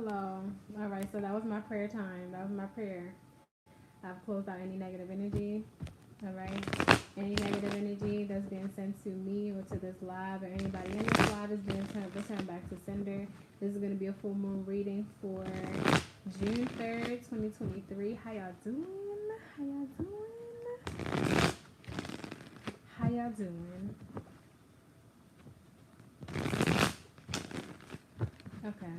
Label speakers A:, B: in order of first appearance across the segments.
A: Hello. All right, so that was my prayer time. That was my prayer. I've closed out any negative energy. All right. Any negative energy that's being sent to me or to this live or anybody in this live is being returned back to sender. This is going to be a full moon reading for June 3rd, 2023. How y'all doing? How y'all doing? How y'all doing? Okay.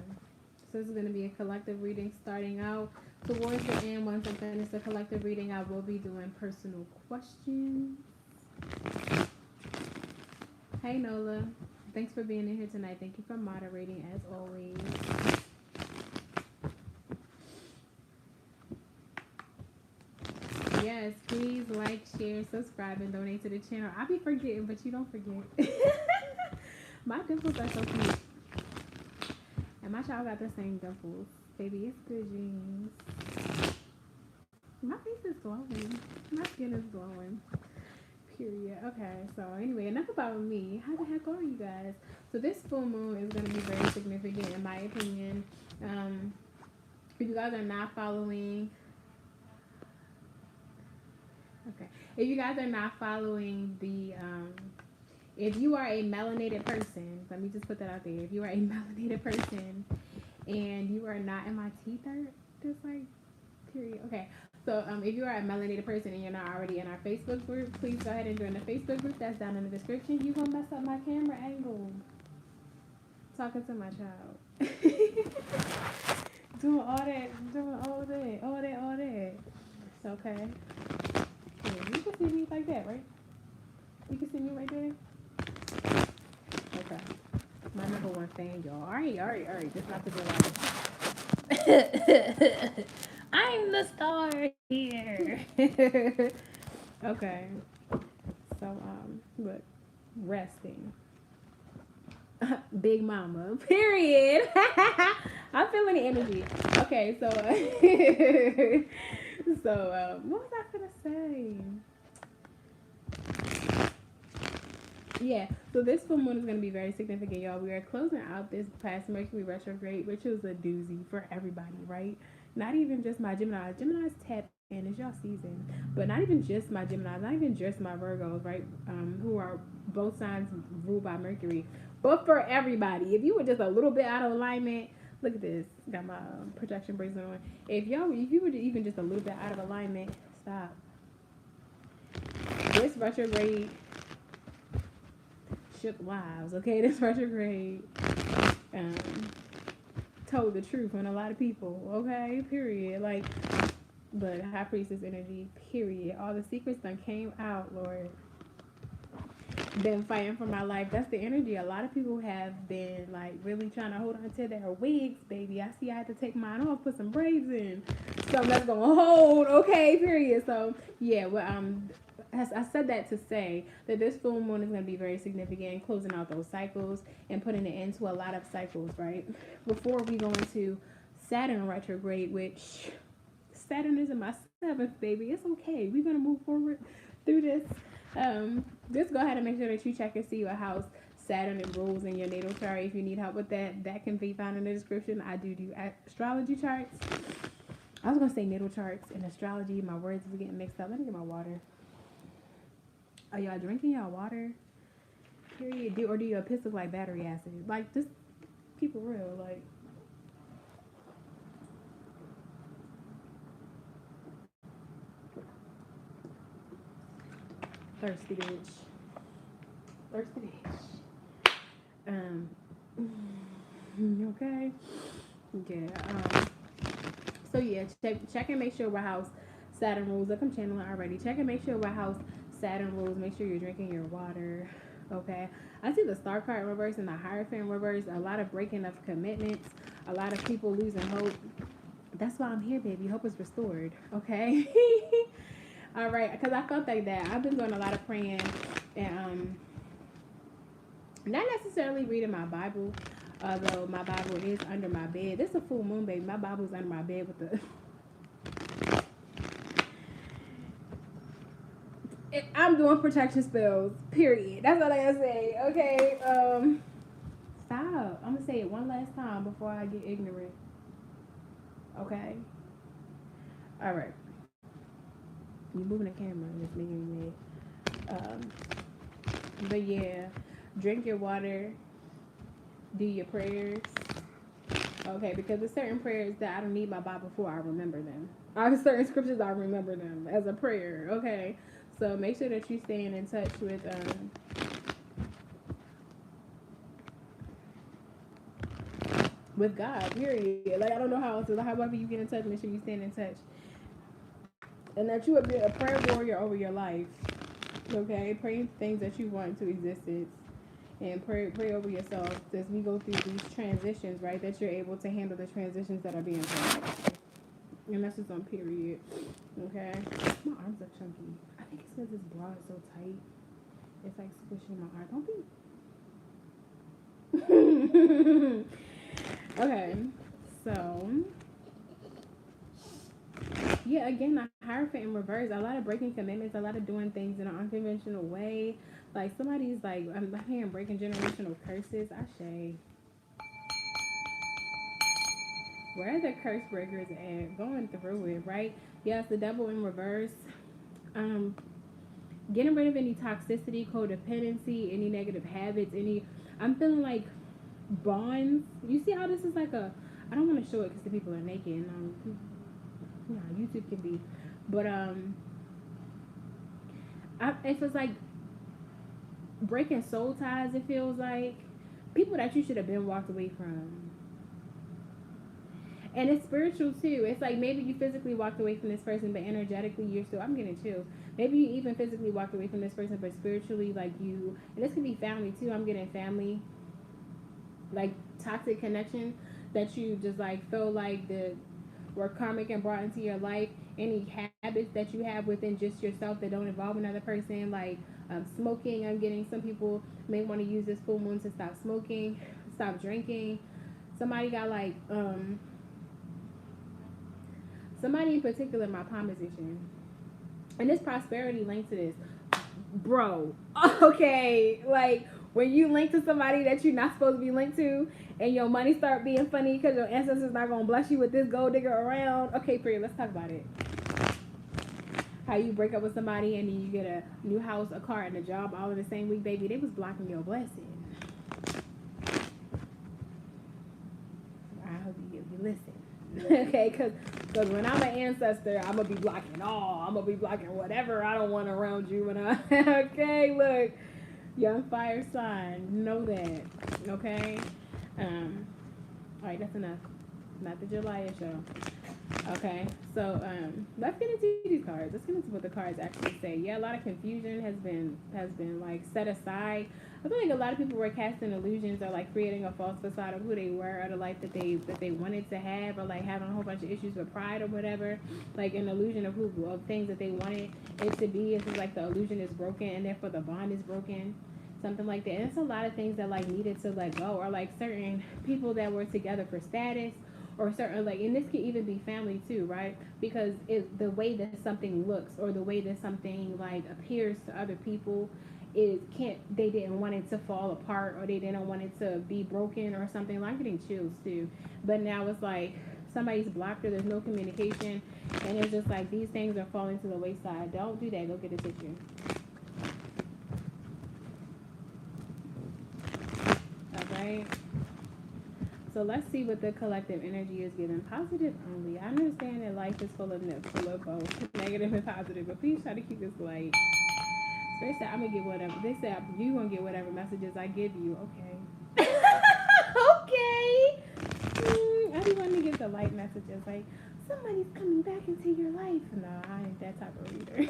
A: So this is going to be a collective reading starting out. Towards the end, once I finish the collective reading, I will be doing personal questions. Hey Nola, thanks for being in here tonight. Thank you for moderating as always. Yes, please like, share, subscribe, and donate to the channel. I be forgetting, but you don't forget. My dimples are so cute. And my child got the same dimples. Baby, it's good genes. My face is glowing. My skin is glowing. Period. Okay, so anyway, enough about me. How the heck are you guys? So this full moon is going to be very significant in my opinion. If you guys are not following... Okay. If you guys are not following the... if you are a melanated person, let me just put that out there. If you are a melanated person and you are not... And my teeth are just like... Period. Okay. So if you are a melanated person and you're not already in our Facebook group, please go ahead and join the Facebook group. That's down in the description. You gonna mess up my camera angle. Talking to my child. doing all that. It's okay. Yeah, you can see me like that, right? You can see me right there? Okay. My number one fan, y'all. All right. Just not to go out. I'm the star here. Okay. So, look, resting. Big mama. Period. I'm feeling the energy. Okay, so, what was I gonna say? Yeah, so this full moon is going to be very significant, y'all. We are closing out this past Mercury retrograde, which was a doozy for everybody, right? Not even just my Gemini. Gemini's tap in. It's y'all season. But not even just my Gemini. Not even just my Virgos, right? Who are both signs ruled by Mercury. But for everybody. If you were just a little bit out of alignment, look at this. Got my protection bracelet on. If you were even just a little bit out of alignment, stop. This retrograde shook lives, okay? This retrograde told the truth on a lot of people, okay? Period. Like, but High Priestess energy, period. All the secrets done came out, Lord. Been fighting for my life. That's the energy. A lot of people have been, like, really trying to hold on to their wigs, baby. I see I had to take mine off, put some braids in. So that's going to hold, okay? Period. So, yeah, well, I said that to say that this full moon is going to be very significant, closing out those cycles and putting an end to a lot of cycles, right? Before we go into Saturn retrograde, which Saturn is in my 7th, baby. It's okay. We're going to move forward through this. Just go ahead and make sure that you check and see what house Saturn rules in your natal chart. If you need help with that, that can be found in the description. I do astrology charts. I was going to say natal charts and astrology. My words are getting mixed up. Let me get my water. Are y'all drinking y'all water? Period. Or do you piss of like battery acid? Like, just keep it real. Like, thirsty bitch. Okay. Yeah. So yeah, check and make sure what house Saturn rules. Look, I'm channeling already. Check and make sure what house Saturn rules. Make sure you're drinking your water. Okay. I see the Star card in reverse and the Hierophant in reverse. A lot of breaking of commitments. A lot of people losing hope. That's why I'm here, baby. Hope is restored. Okay. All right. Because I felt like that. I've been doing a lot of praying and not necessarily reading my Bible. Although my Bible is under my bed. This is a full moon, baby. My Bible is under my bed with the... I'm doing protection spells, period. That's all I gotta say, okay? Stop. I'm gonna say it one last time before I get ignorant. Okay? All right. You moving the camera and it's making me mad. But yeah, drink your water, do your prayers. Okay, because there's certain prayers that I don't need my Bible for. I remember them. I have certain scriptures, I remember them as a prayer. Okay, so make sure that you're staying in touch with God. Period. Like I don't know how else. However you get in touch, make sure you stay in touch, and that you would be a prayer warrior over your life. Okay, pray things that you want to existence, and pray over yourself as we go through these transitions. Right, that you're able to handle the transitions that are being planned. And that's just on period. Okay. My arms are chunky. I think it's because this bra is so tight. It's like squishing my arm. Don't be. Okay. So, yeah, again, the Hierophant in reverse. A lot of breaking commitments, a lot of doing things in an unconventional way. Like somebody's like, I'm hearing breaking generational curses. Ashe. Where are the curse breakers at? Going through it, right? Yes, the devil in reverse. Getting rid of any toxicity, codependency, any negative habits, I'm feeling like bonds. You see how this is like I don't want to show it because the people are naked. And, YouTube can be, but it feels like breaking soul ties. It feels like people that you should have been walked away from. And it's spiritual too. It's like maybe you physically walked away from this person, but energetically you're still. I'm getting chills. Maybe you even physically walked away from this person, but spiritually, like you. And this could be family too. I'm getting family, like toxic connection that you just like feel like were karmic and brought into your life. Any habits that you have within just yourself that don't involve another person, like smoking. I'm getting some people may want to use this full moon to stop smoking, stop drinking. Somebody got like somebody in particular, my palm position, and this prosperity linked to this, bro. Okay, like when you link to somebody that you're not supposed to be linked to, and your money start being funny because your ancestors not gonna bless you with this gold digger around. Okay, period. Let's talk about it. How you break up with somebody and then you get a new house, a car, and a job all in the same week, baby. They was blocking your blessing. I hope you listen. Okay, because when I'm an ancestor, I'm going to be blocking all. I'm going to be blocking whatever I don't want around you. Okay, look. Young fire sign. Know that. Okay? All right, that's enough. Not the July show. Okay, so let's get into these cards. Let's get into what the cards actually say. Yeah, a lot of confusion has been like set aside. I feel like a lot of people were casting illusions or like creating a false facade of who they were or the life that they wanted to have, or like having a whole bunch of issues with pride or whatever. Like an illusion of things that they wanted it to be. It's just like the illusion is broken and therefore the bond is broken. Something like that. And it's a lot of things that like needed to let go, or like certain people that were together for status, or certain like, and this could even be family too, right? Because the way that something looks or the way that something like appears to other people, they didn't want it to fall apart, or they didn't want it to be broken or something. I'm getting chills too. But now it's like somebody's blocked her, there's no communication, and it's just like these things are falling to the wayside. Don't do that. Go get a tissue. Alright. So let's see what the collective energy is giving. Positive only. I understand that life is full of both negative and positive, but please try to keep this light. So they said I'm gonna get whatever. They said you gonna get whatever messages I give you. Okay. Okay. I be wanting to get the light messages like somebody's coming back into your life. No, I ain't that type of reader.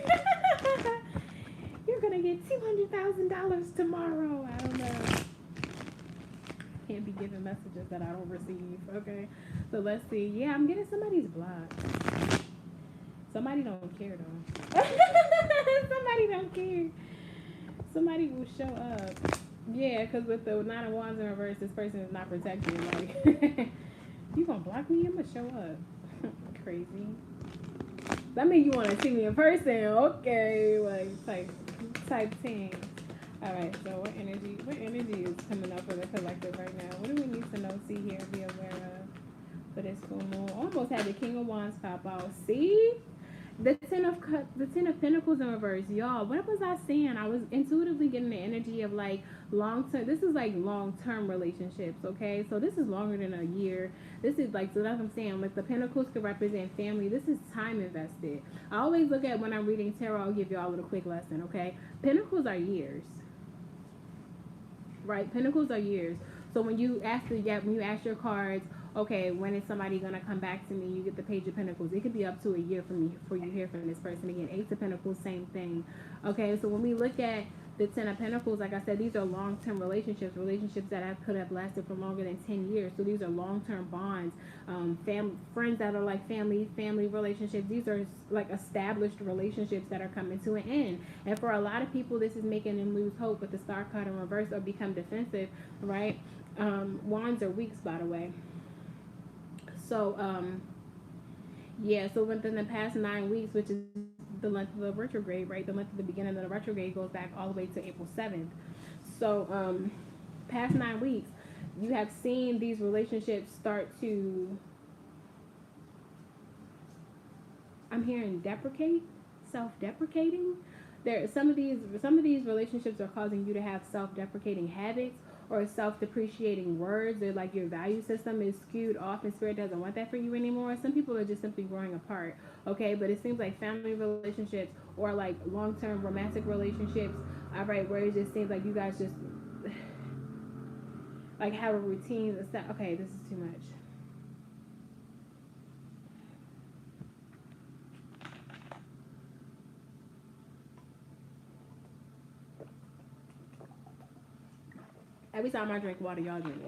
A: You're gonna get $200,000 tomorrow. I don't know. Can't be giving messages that I don't receive. Okay, so let's see. Yeah, I'm getting somebody's blocked. Somebody don't care though. Somebody don't care. Somebody will show up. Yeah, because with the 9 of Wands in reverse, this person is not protected. Like, you gonna block me? I'm gonna show up. Crazy. That means you want to see me in person. Okay, like type thing. All right, so what energy is coming up for the collective right now? What do we need to know, see, hear, be aware of? for this full moon. Almost had the King of Wands pop out. See? The Ten of Pentacles in reverse, y'all. What was I saying? I was intuitively getting the energy of like long term. This is like long term relationships, okay? So this is longer than a year. This is like, so that's what I'm saying. Like the Pentacles could represent family. This is time invested. I always look at when I'm reading tarot. I'll give y'all a little quick lesson, okay? Pentacles are years, right? Pentacles are years. So when you ask your cards, okay, when is somebody gonna come back to me? You get the Page of Pentacles. It could be up to a year for you hear from this person again. Ace of Pentacles, same thing. Okay, so when we look at the Ten of Pentacles, like I said, these are long-term relationships that could have lasted for longer than 10 years. So these are long-term bonds, friends that are like family relationships. These are like established relationships that are coming to an end. And for a lot of people, this is making them lose hope with the Star card in reverse or become defensive, right? Wands are weeks, by the way. So, yeah, so within the past 9 weeks, which is the length of the retrograde, right? The length of the beginning of the retrograde goes back all the way to April 7th. So, past 9 weeks, you have seen these relationships start to, I'm hearing self-deprecating. Some of these relationships are causing you to have self-deprecating habits or self-depreciating words. They're like your value system is skewed off and spirit doesn't want that for you anymore. Some people are just simply growing apart, okay? But it seems like family relationships or like long-term romantic relationships, all right, where it just seems like you guys just like have a routine. Okay, this is too much. Every time I drink water, y'all drink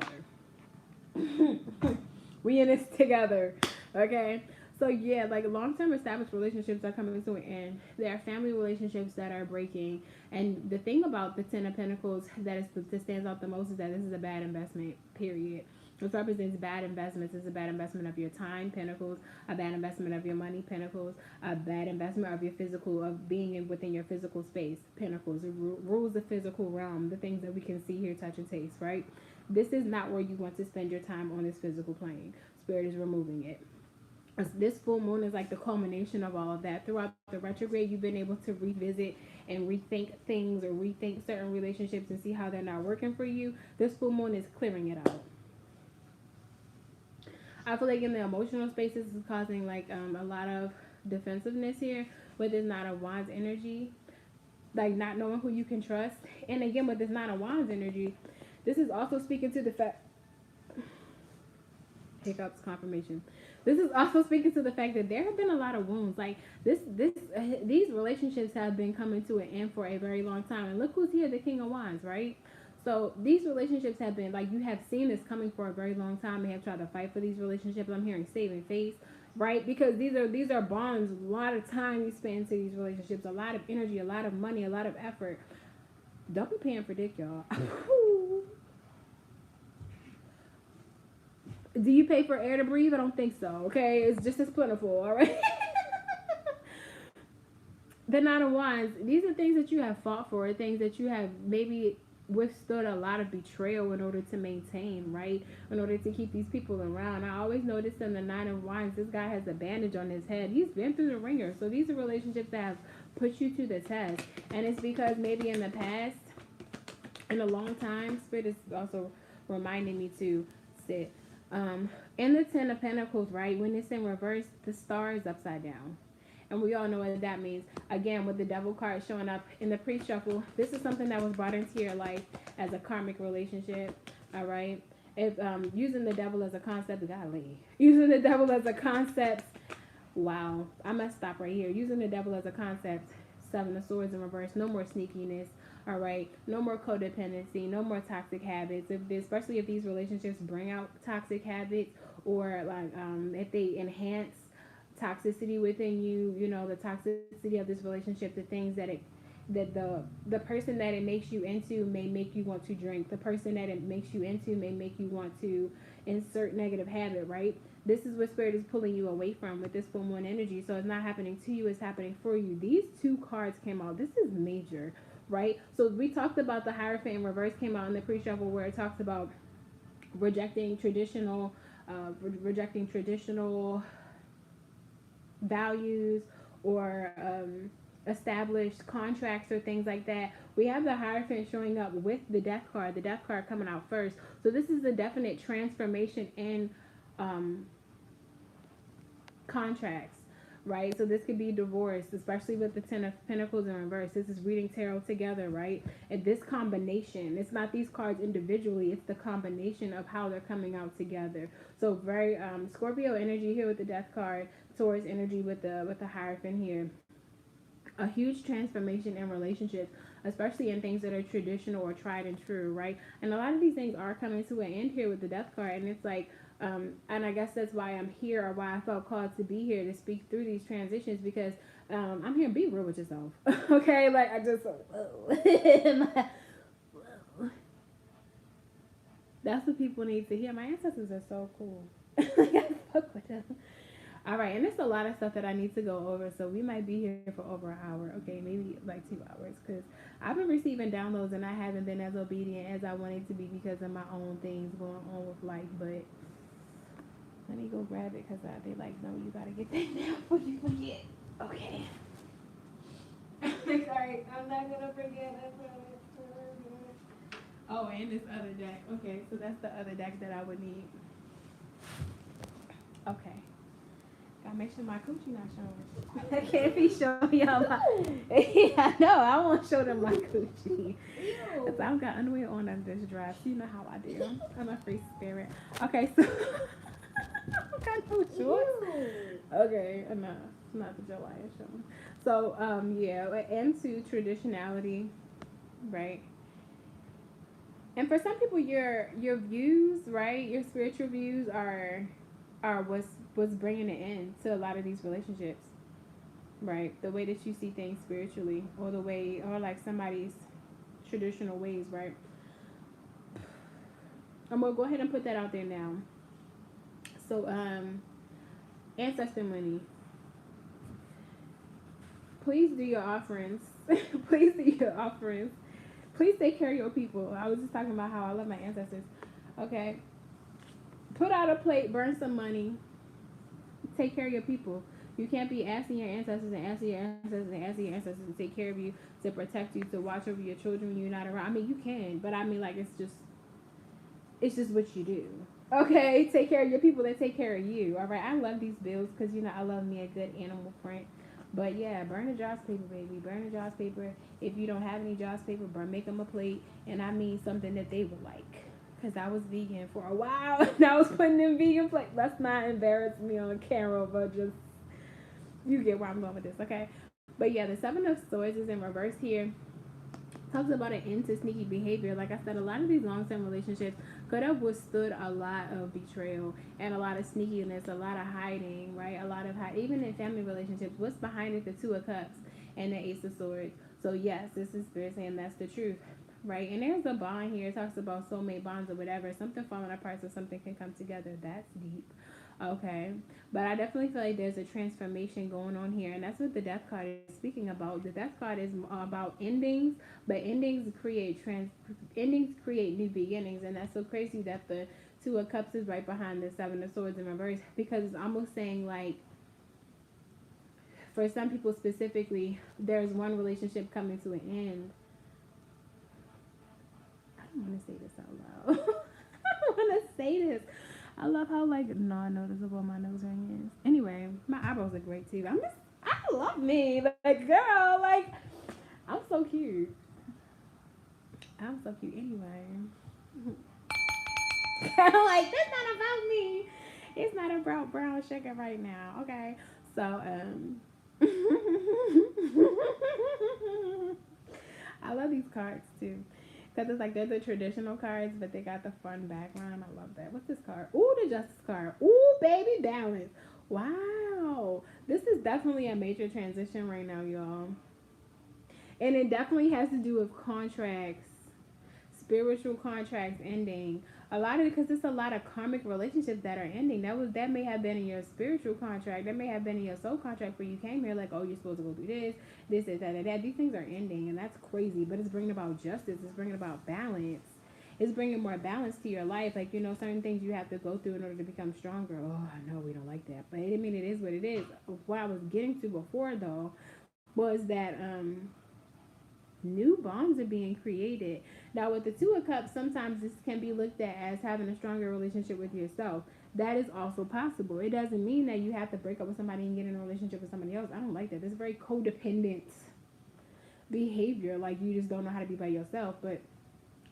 A: water. We in this together, okay? So yeah, like long-term established relationships are coming to an end. There are family relationships that are breaking, and the thing about the Ten of Pentacles that stands out the most is that this is a bad investment. Period. This represents bad investments. It's a bad investment of your time, Pentacles. A bad investment of your money, Pentacles. A bad investment of your physical, of being within your physical space, Pentacles. It rules the physical realm, the things that we can see, hear, touch, and taste, right? This is not where you want to spend your time on this physical plane. Spirit is removing it. This full moon is like the culmination of all of that. Throughout the retrograde, you've been able to revisit and rethink things or rethink certain relationships and see how they're not working for you. This full moon is clearing it out. I feel like in the emotional space, this is causing like a lot of defensiveness here with this Nine of Wands energy, like not knowing who you can trust. And again, with this Nine of Wands energy, this is also speaking to the fact, hiccups, confirmation. This is also speaking to the fact that there have been a lot of wounds. Like these relationships have been coming to an end for a very long time. And look who's here, the King of Wands, right? So these relationships have been, like, you have seen this coming for a very long time. They have tried to fight for these relationships. I'm hearing saving face, right? Because these are bonds. A lot of time you spend into these relationships, a lot of energy, a lot of money, a lot of effort. Don't be paying for dick, y'all. Do you pay for air to breathe? I don't think so, okay? It's just as plentiful, all right? The Nine of Wands, these are things that you have fought for, things that you have maybe withstood a lot of betrayal in order to maintain, right? In order to keep these people around. I always notice in the Nine of Wands, this guy has a bandage on his head. He's been through the ringer. So these are relationships that have put you to the test. And it's because maybe in the past, in a long time, Spirit is also reminding me to sit. In the Ten of Pentacles, right? When it's in reverse, the star is upside down. And we all know what that means. Again, with the Devil card showing up in the pre-shuffle, this is something that was brought into your life as a karmic relationship, all right? If using the devil as a concept, golly. Using the devil as a concept, wow. I must stop right here. Using the devil as a concept, Seven of Swords in reverse, no more sneakiness, all right? No more codependency, no more toxic habits. Especially if these relationships bring out toxic habits or like if they enhance toxicity within you, you know, the toxicity of this relationship, the things that the person that it makes you into may make you want to drink. The person that it makes you into may make you want to insert negative habit, right? This is what Spirit is pulling you away from with this full moon energy. So it's not happening to you, it's happening for you. These two cards came out. This is major, right? So we talked about the Hierophant in reverse came out in the pre-shuffle where it talks about rejecting traditional rejecting traditional values or established contracts or things like that. We have the Hierophant showing up with the Death card, the Death card coming out first. So this is a definite transformation in contracts, right? So this could be divorce, especially with the Ten of Pentacles in reverse. This is reading tarot together, right? And this combination, it's not these cards individually, it's the combination of how they're coming out together. So very Scorpio energy here with the Death card, Taurus energy with the Hierophant here. A huge transformation in relationships, especially in things that are traditional or tried and true, right? And a lot of these things are coming to an end here with the Death card, and it's like and I guess that's why I'm here, or why I felt called to be here to speak through these transitions, because I'm here to be real with yourself. Okay, like I just that's what people need to hear. My ancestors are so cool. Like, I fuck with them. All right, and there's a lot of stuff that I need to go over, so we might be here for over an hour, okay, maybe like 2 hours, because I've been receiving downloads and I haven't been as obedient as I wanted to be because of my own things going on with life. But let me go grab it, because they like, no, you gotta get that down before you forget. Okay. Sorry, I'm not gonna forget. Oh, and this other deck. Okay, so that's the other deck that I would need. Okay. Gotta make sure my coochie not showing. I can't be showing y'all my... Yeah, no, I won't show them my coochie. Because I've got underwear on under this dress. You know how I do. I'm a free spirit. Okay, so... I got no shorts. Okay, enough. Not the July showing. So, yeah, into traditionality, right? And for some people, your views, right, your spiritual views are what's bringing it in to a lot of these relationships, right? The way that you see things spiritually, or the way, or like somebody's traditional ways, right? I'm gonna go ahead and put that out there now. So, ancestor money. Please do your offerings. Please do your offerings. Please take care of your people. I was just talking about how I love my ancestors. Okay. Put out a plate, burn some money. Take care of your people. You can't be asking your ancestors and asking your ancestors and asking your ancestors to take care of you, to protect you, to watch over your children when you're not around. I mean, you can, but I mean, like, it's just what you do. Okay, take care of your people that take care of you. All right, I love these bills because, you know, I love me a good animal print. But yeah, burn the Joss paper, baby. Burn the Joss paper. If you don't have any Joss paper, make them a plate. And I mean something that they would like. Because I was vegan for a while and I was putting in vegan plates. Let's not embarrass me on camera, but just, you get where I'm going with this, okay? But yeah, the Seven of Swords is in reverse here. Talks about an end to sneaky behavior. Like I said, a lot of these long-term relationships could have withstood a lot of betrayal and a lot of sneakiness, a lot of hiding, right? A lot of even in family relationships. What's behind it? The Two of Cups and the Ace of Swords. So yes, this is Spirit saying that's the truth, right? And there's a bond here. It talks about soulmate bonds or whatever. Something falling apart so something can come together. That's deep. Okay, but I definitely feel like there's a transformation going on here, and that's what the Death card is speaking about. The Death card is about endings, but endings create new beginnings, and that's so crazy that the Two of Cups is right behind the Seven of Swords in reverse, because it's almost saying, like, for some people specifically, there's one relationship coming to an end. I don't want to say this out loud. I don't want to say this. I love how, like, non-noticeable my nose ring is. Anyway, my eyebrows are great too. I love me. Like, girl, like, I'm so cute. I'm so cute anyway. Like, that's not about me. It's not about brown sugar right now, okay? So, I love these cards too. Because it's like they're the traditional cards, but they got the fun background. I love that. What's this card? Ooh, the Justice card. Ooh, baby, balance. Wow. This is definitely a major transition right now, y'all. And it definitely has to do with contracts, spiritual contracts ending. A lot of, because it's a lot of karmic relationships that are ending. That may have been in your spiritual contract. That may have been in your soul contract where you came here like, oh, you're supposed to go do this, that. These things are ending, and that's crazy. But it's bringing about justice. It's bringing about balance. It's bringing more balance to your life. Like, you know, certain things you have to go through in order to become stronger. Oh, I know we don't like that, but I mean, it is what it is. What I was getting to before, though, was that new bonds are being created. Now, with the Two of Cups, sometimes this can be looked at as having a stronger relationship with yourself. That is also possible. It doesn't mean that you have to break up with somebody and get in a relationship with somebody else. I don't like that. That's very codependent behavior. Like, you just don't know how to be by yourself. But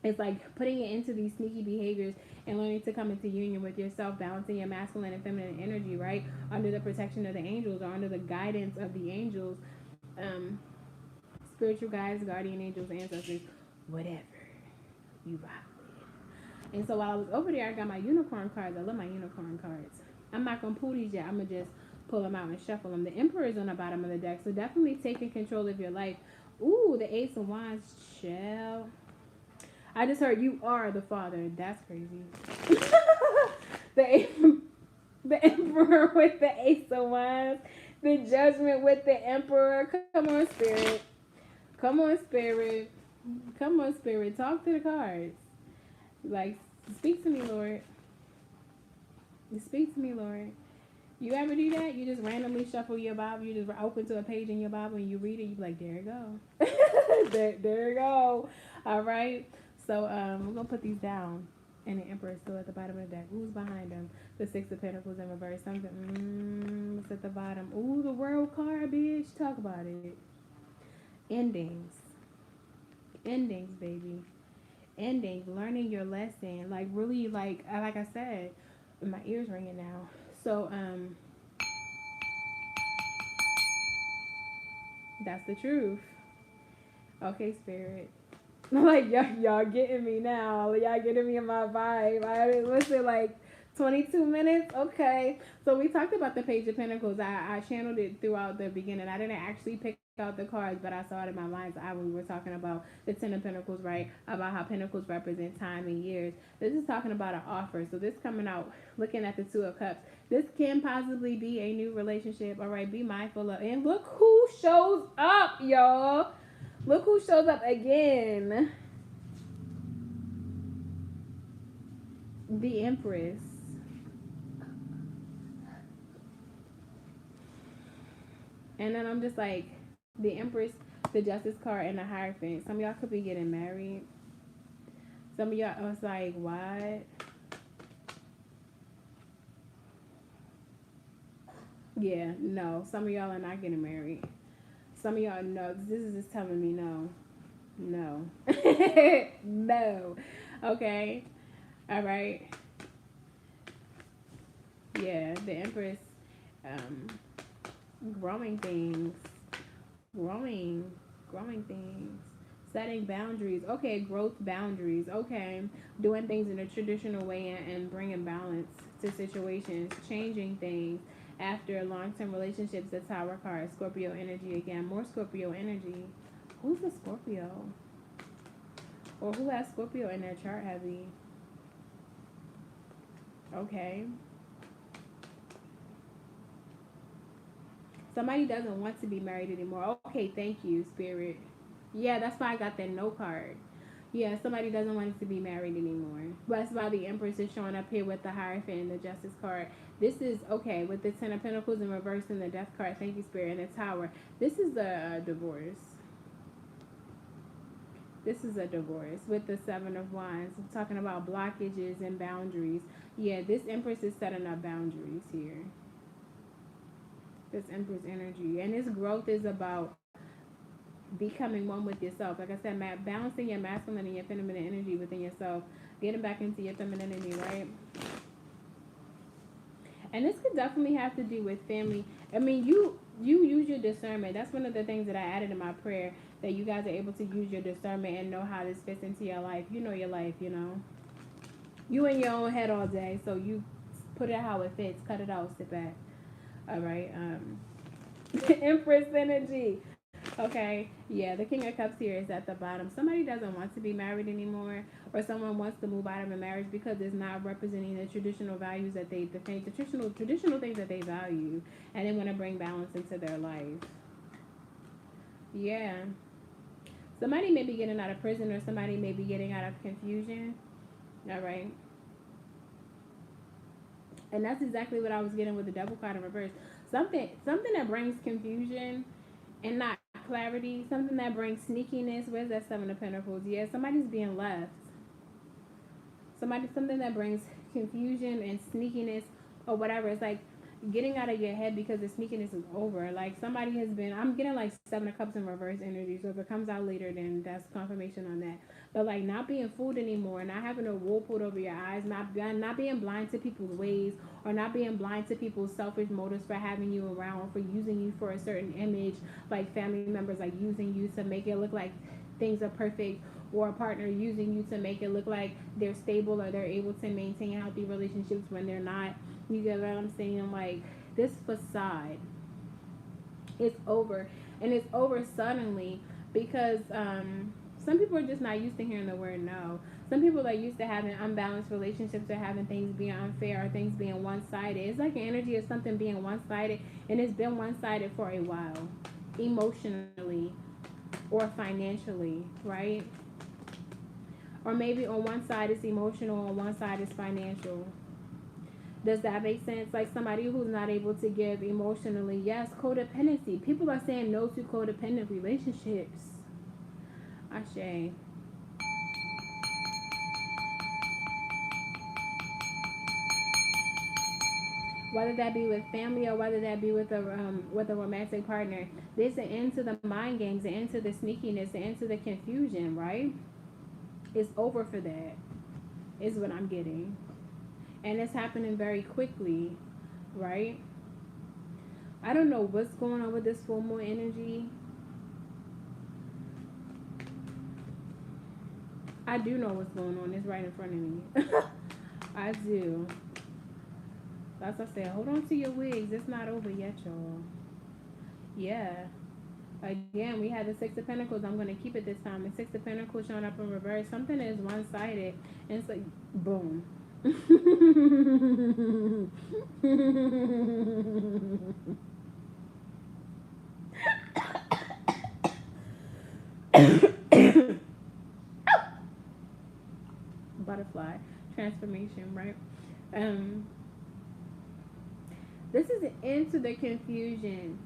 A: it's like putting it into these sneaky behaviors and learning to come into union with yourself, balancing your masculine and feminine energy, right? Under the protection of the angels, or under the guidance of the angels. Um, Spiritual guides, guardian angels, ancestors, whatever you rock with. And so while I was over there, I got my unicorn cards. I love my unicorn cards. I'm not going to pull these yet. I'm going to just pull them out and shuffle them. The Emperor is on the bottom of the deck, so definitely taking control of your life. Ooh, the Ace of Wands, chill. I just heard you are the father. That's crazy. the Emperor with the Ace of Wands. The Judgment with the Emperor. Come on, Spirit. Come on, Spirit. Come on, Spirit. Talk to the cards. Like, speak to me, Lord. Speak to me, Lord. You ever do that? You just randomly shuffle your Bible. You just open to a page in your Bible and you read it. You be like, there you go. there you go. All right. So we're going to put these down. And the Emperor is still at the bottom of the deck. Who's behind them? The Six of Pentacles in reverse. Something. It's at the bottom. Ooh, the World card, bitch. Talk about it. Endings, baby. Endings. Learning your lesson. Like, really, like I said, my ears ringing now. So that's the truth. Okay, Spirit. Like, y'all getting me now. Y'all getting me in my vibe. I listen, like 22 minutes. Okay. So we talked about the Page of Pentacles. I channeled it throughout the beginning. I didn't actually pick out the cards, but I saw it in my mind's eye when we were talking about the Ten of Pentacles, right? About how Pentacles represent time and years. This is talking about an offer. So this coming out, looking at the Two of Cups. This can possibly be a new relationship. All right. Be mindful of. And look who shows up, y'all. Look who shows up again. The Empress. And then I'm just like, the Empress, the Justice card, and the Hierophant. Some of y'all could be getting married. Some of y'all was like, what? Yeah, no. Some of y'all are not getting married. Some of y'all, no. This is just telling me no. No. No. Okay. All right. Yeah, the Empress, growing things. Growing things. Setting boundaries. Okay, growth boundaries. Okay. Doing things in a traditional way and bringing balance to situations. Changing things. After long-term relationships, the Tower card. Scorpio energy again. More Scorpio energy. Who's a Scorpio? Or who has Scorpio in their chart heavy? Okay. Somebody doesn't want to be married anymore. Okay, thank you, Spirit. Yeah, that's why I got that no card. Yeah, somebody doesn't want to be married anymore. That's why the Empress is showing up here with the Hierophant and the Justice card. This is, okay, with the Ten of Pentacles in reverse and the Death card. Thank you, Spirit, and the Tower. This is a divorce. This is a divorce with the Seven of Wands. I'm talking about blockages and boundaries. Yeah, this Empress is setting up boundaries here. This Empress energy. And this growth is about becoming one with yourself. Like I said, balancing your masculine and your feminine energy within yourself. Getting back into your femininity, right? And this could definitely have to do with family. I mean, you use your discernment. That's one of the things that I added in my prayer, that you guys are able to use your discernment and know how this fits into your life. You know your life, you know. You in your own head all day, so you put it how it fits. Cut it out, sit back. All right. Empress energy. Okay. Yeah, the King of Cups here is at the bottom. Somebody doesn't want to be married anymore, or someone wants to move out of a marriage because it's not representing the traditional values that they, the traditional things that they value, and they want to bring balance into their life. Yeah. Somebody may be getting out of prison, or somebody may be getting out of confusion. All right. And that's exactly what I was getting with the Devil card in reverse. Something that brings confusion and not clarity. Something that brings sneakiness. Where's that Seven of Pentacles? Yeah, somebody's being left. Something that brings confusion and sneakiness or whatever. It's like getting out of your head because the sneakiness is over. Like somebody has been, I'm getting like Seven of Cups in reverse energy. So if it comes out later, then that's confirmation on that. But like not being fooled anymore, not having a wool pulled over your eyes, not being blind to people's ways, or not being blind to people's selfish motives for having you around or for using you for a certain image, like family members like using you to make it look like things are perfect, or a partner using you to make it look like they're stable or they're able to maintain healthy relationships when they're not. You get what I'm saying? Like this facade is over, and it's over suddenly because some people are just not used to hearing the word no. Some people are used to having unbalanced relationships or having things being unfair or things being one-sided. It's like an energy of something being one-sided, and it's been one-sided for a while, emotionally or financially, right? Or maybe on one side it's emotional, on one side it's financial. Does that make sense? Like somebody who's not able to give emotionally. Yes, codependency. People are saying no to codependent relationships. Ashe. Whether that be with family or whether that be with a romantic partner, there's an end to the mind games, an end to the sneakiness, an end to the confusion, right? It's over for that, is what I'm getting. And it's happening very quickly, right? I don't know what's going on with this full moon energy. I do know what's going on. It's right in front of me. I do. That's what I said. Hold on to your wigs. It's not over yet, y'all. Yeah. Again, we had the Six of Pentacles. I'm going to keep it this time. The Six of Pentacles showing up in reverse. Something is one-sided. And it's like, boom. Butterfly. Transformation, right? This is an end to the confusion,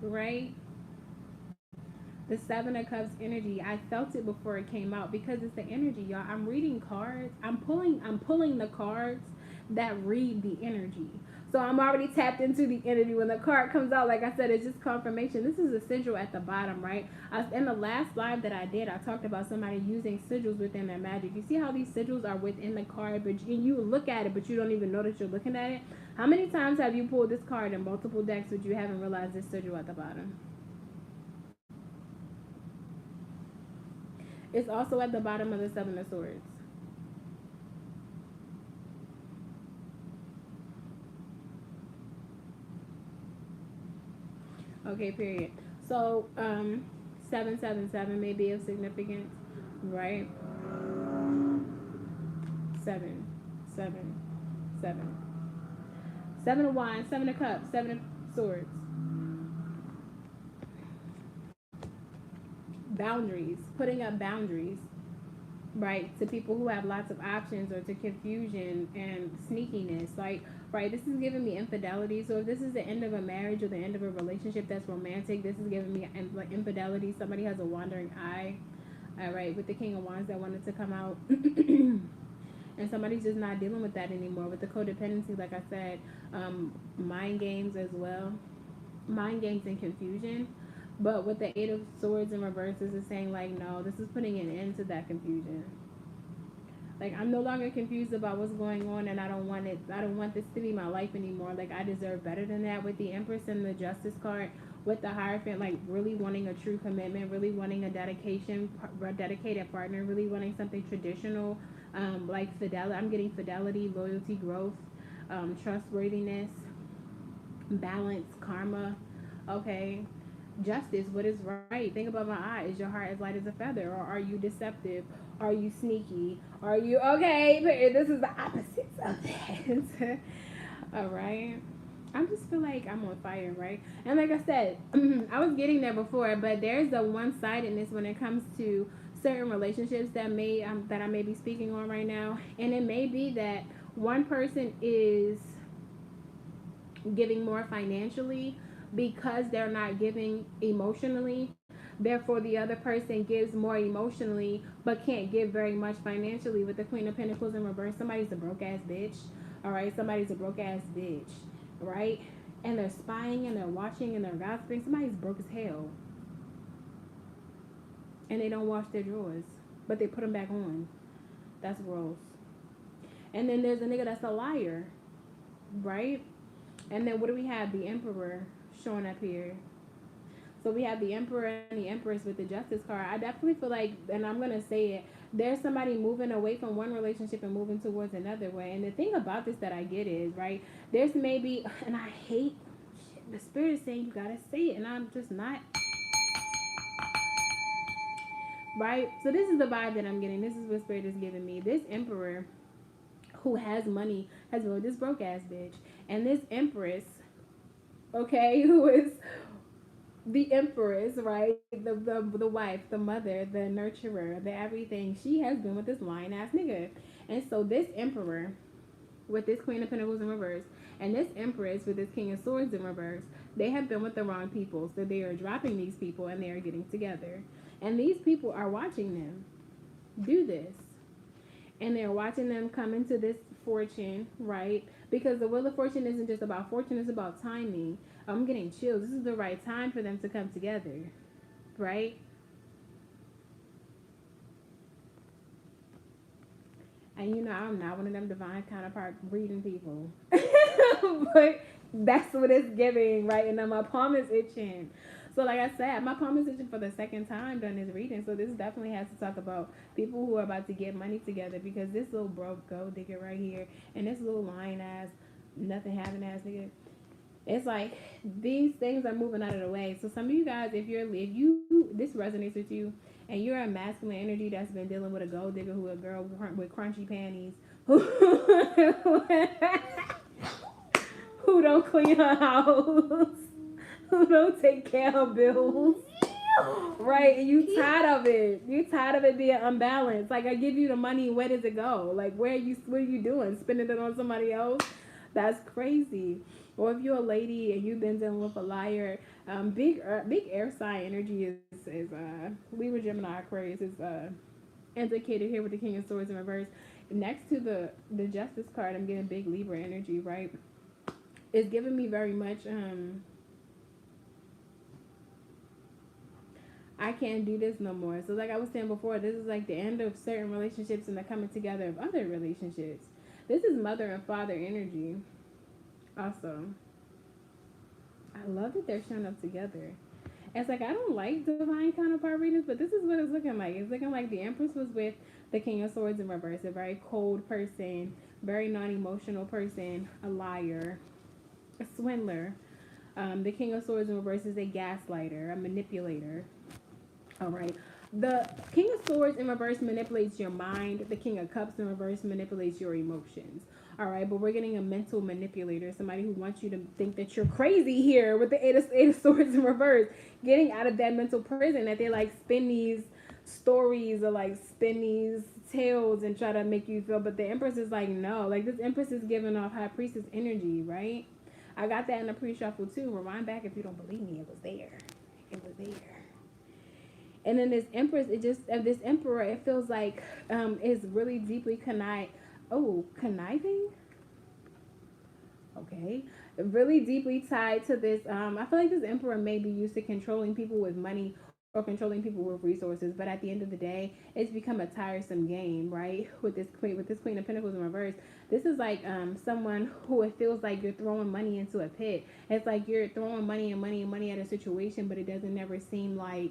A: right? The Seven of Cups energy. I felt it before it came out because it's the energy, y'all. I'm reading cards. I'm pulling the cards that read the energy. So I'm already tapped into the energy. When the card comes out, like I said, it's just confirmation. This is a sigil at the bottom, right? In the last live that I did, I talked about somebody using sigils within their magic. You see how these sigils are within the card, but you look at it, but you don't even know that you're looking at it. How many times have you pulled this card in multiple decks, but you haven't realized this sigil at the bottom? It's also at the bottom of the Seven of Swords. Okay, period. So, 777 may be of significance, right? 7, 7, 7. 7 of Wands, 7 of Cups, 7 of Swords. Boundaries, putting up boundaries, right, to people who have lots of options, or to confusion and sneakiness. Like, right, this is giving me infidelity. So if this is the end of a marriage or the end of a relationship that's romantic, this is giving me like infidelity. Somebody has a wandering eye. All right, with the King of Wands that wanted to come out. And somebody's just not dealing with that anymore. With the codependency, like I said, mind games as well. Mind games and confusion. But with the Eight of Swords in reverse, this is saying, like, no, this is putting an end to that confusion. Like, I'm no longer confused about what's going on, and I don't want this to be my life anymore. Like, I deserve better than that. With the Empress and the Justice card, with the Hierophant, like, really wanting a true commitment, really wanting a dedicated partner, really wanting something traditional, like fidelity. I'm getting fidelity, loyalty, growth, trustworthiness, balance, karma. Okay. Justice, what is right? Think about my eye. Is your heart as light as a feather, or are you deceptive? Are you sneaky? Are you okay? This is the opposites of that. All right. I just feel like I'm on fire, right? And like I said, I was getting there before, but there's a one-sidedness when it comes to certain relationships that that I may be speaking on right now, and it may be that one person is giving more financially because they're not giving emotionally. Therefore, the other person gives more emotionally but can't give very much financially. With the Queen of Pentacles in reverse, somebody's a broke ass bitch. All right, somebody's a broke ass bitch, right? And they're spying and they're watching and they're gossiping. Somebody's broke as hell, and they don't wash their drawers, but they put them back on. That's gross. And then there's a nigga that's a liar, right? And then what do we have? The Emperor showing up here. So we have the Emperor and the Empress with the Justice card. I definitely feel like, and I'm going to say it, there's somebody moving away from one relationship and moving towards another way. And the thing about this that I get is, right, there's maybe, and I hate, shit, the Spirit is saying you got to say it, and I'm just not. Right? So this is the vibe that I'm getting. This is what Spirit is giving me. This Emperor who has money has been with this broke ass bitch. And this Empress, okay, who is the Empress, right? The wife, the mother, the nurturer, the everything. She has been with this lying ass nigga. And so this Emperor with this Queen of Pentacles in reverse and this Empress with this King of Swords in reverse, they have been with the wrong people. So they are dropping these people and they are getting together. And these people are watching them do this. And they're watching them come into this fortune, right? Because the Wheel of Fortune isn't just about fortune, it's about timing. I'm getting chills. This is the right time for them to come together, right? And you know, I'm not one of them divine counterpart reading people. But that's what it's giving, right? And then my palm is itching. So like I said, my palm is itching for the second time during this reading. So this definitely has to talk about people who are about to get money together, because this little broke gold digger right here and this little lying ass, nothing having ass nigga, it's like these things are moving out of the way. So some of you guys, if you this resonates with you and you're a masculine energy that's been dealing with a gold digger who a girl with crunchy panties who don't clean her house, who don't take care of bills, right? And you tired of it. You tired of it being unbalanced. Like, I give you the money, where does it go? Like, what are you doing? Spending it on somebody else? That's crazy. Or if you're a lady and you've been dealing with a liar, big air sign energy is Libra, Gemini, Aquarius is indicated here with the King of Swords in reverse. Next to the Justice card, I'm getting big Libra energy, right? It's giving me very much I can't do this no more. So like I was saying before, this is like the end of certain relationships and the coming together of other relationships. This is mother and father energy. Also, I love that they're showing up together. It's like, I don't like divine counterpart readings, but this is what it's looking like. It's looking like the Empress was with the King of Swords in reverse, a very cold person, very non-emotional person, a liar, a swindler. The King of Swords in reverse is a gaslighter, a manipulator. All right. The King of Swords in reverse manipulates your mind. The King of Cups in reverse manipulates your emotions. All right, but we're getting a mental manipulator, somebody who wants you to think that you're crazy here with the Eight of Swords in reverse, getting out of that mental prison that they like spin these stories or like spin these tales and try to make you feel. But the Empress is like, no, like this Empress is giving off High Priestess energy, right? I got that in the pre-shuffle too. Rewind back if you don't believe me. It was there. It was there. And then this Empress, this Emperor, it feels like is really deeply conniving. Okay. Really deeply tied to this. I feel like this Emperor may be used to controlling people with money or controlling people with resources, but at the end of the day, it's become a tiresome game, right? With this Queen of Pentacles in reverse. This is like someone who it feels like you're throwing money into a pit. It's like you're throwing money and money and money at a situation, but it doesn't never seem like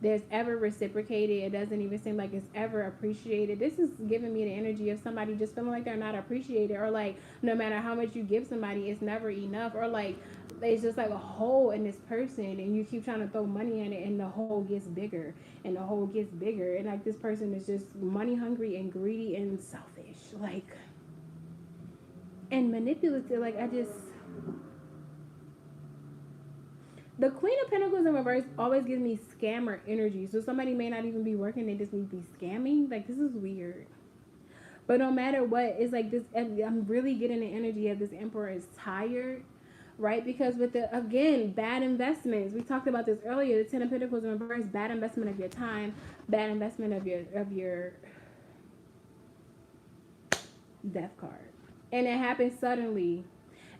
A: there's ever reciprocated. It doesn't even seem like it's ever appreciated. This is giving me the energy of somebody just feeling like they're not appreciated, or like no matter how much you give somebody, it's never enough, or like it's just like a hole in this person and you keep trying to throw money in it and the hole gets bigger and the hole gets bigger, and like this person is just money hungry and greedy and selfish, like, and manipulative. Like, I just, The Queen of Pentacles in reverse always gives me scammer energy. So somebody may not even be working, they just need to be scamming. Like, this is weird. But no matter what, it's like this, I'm really getting the energy of this Emperor is tired, right? Because with the, again, bad investments. We talked about this earlier. The Ten of Pentacles in reverse, bad investment of your time, bad investment of your death card. And it happens suddenly.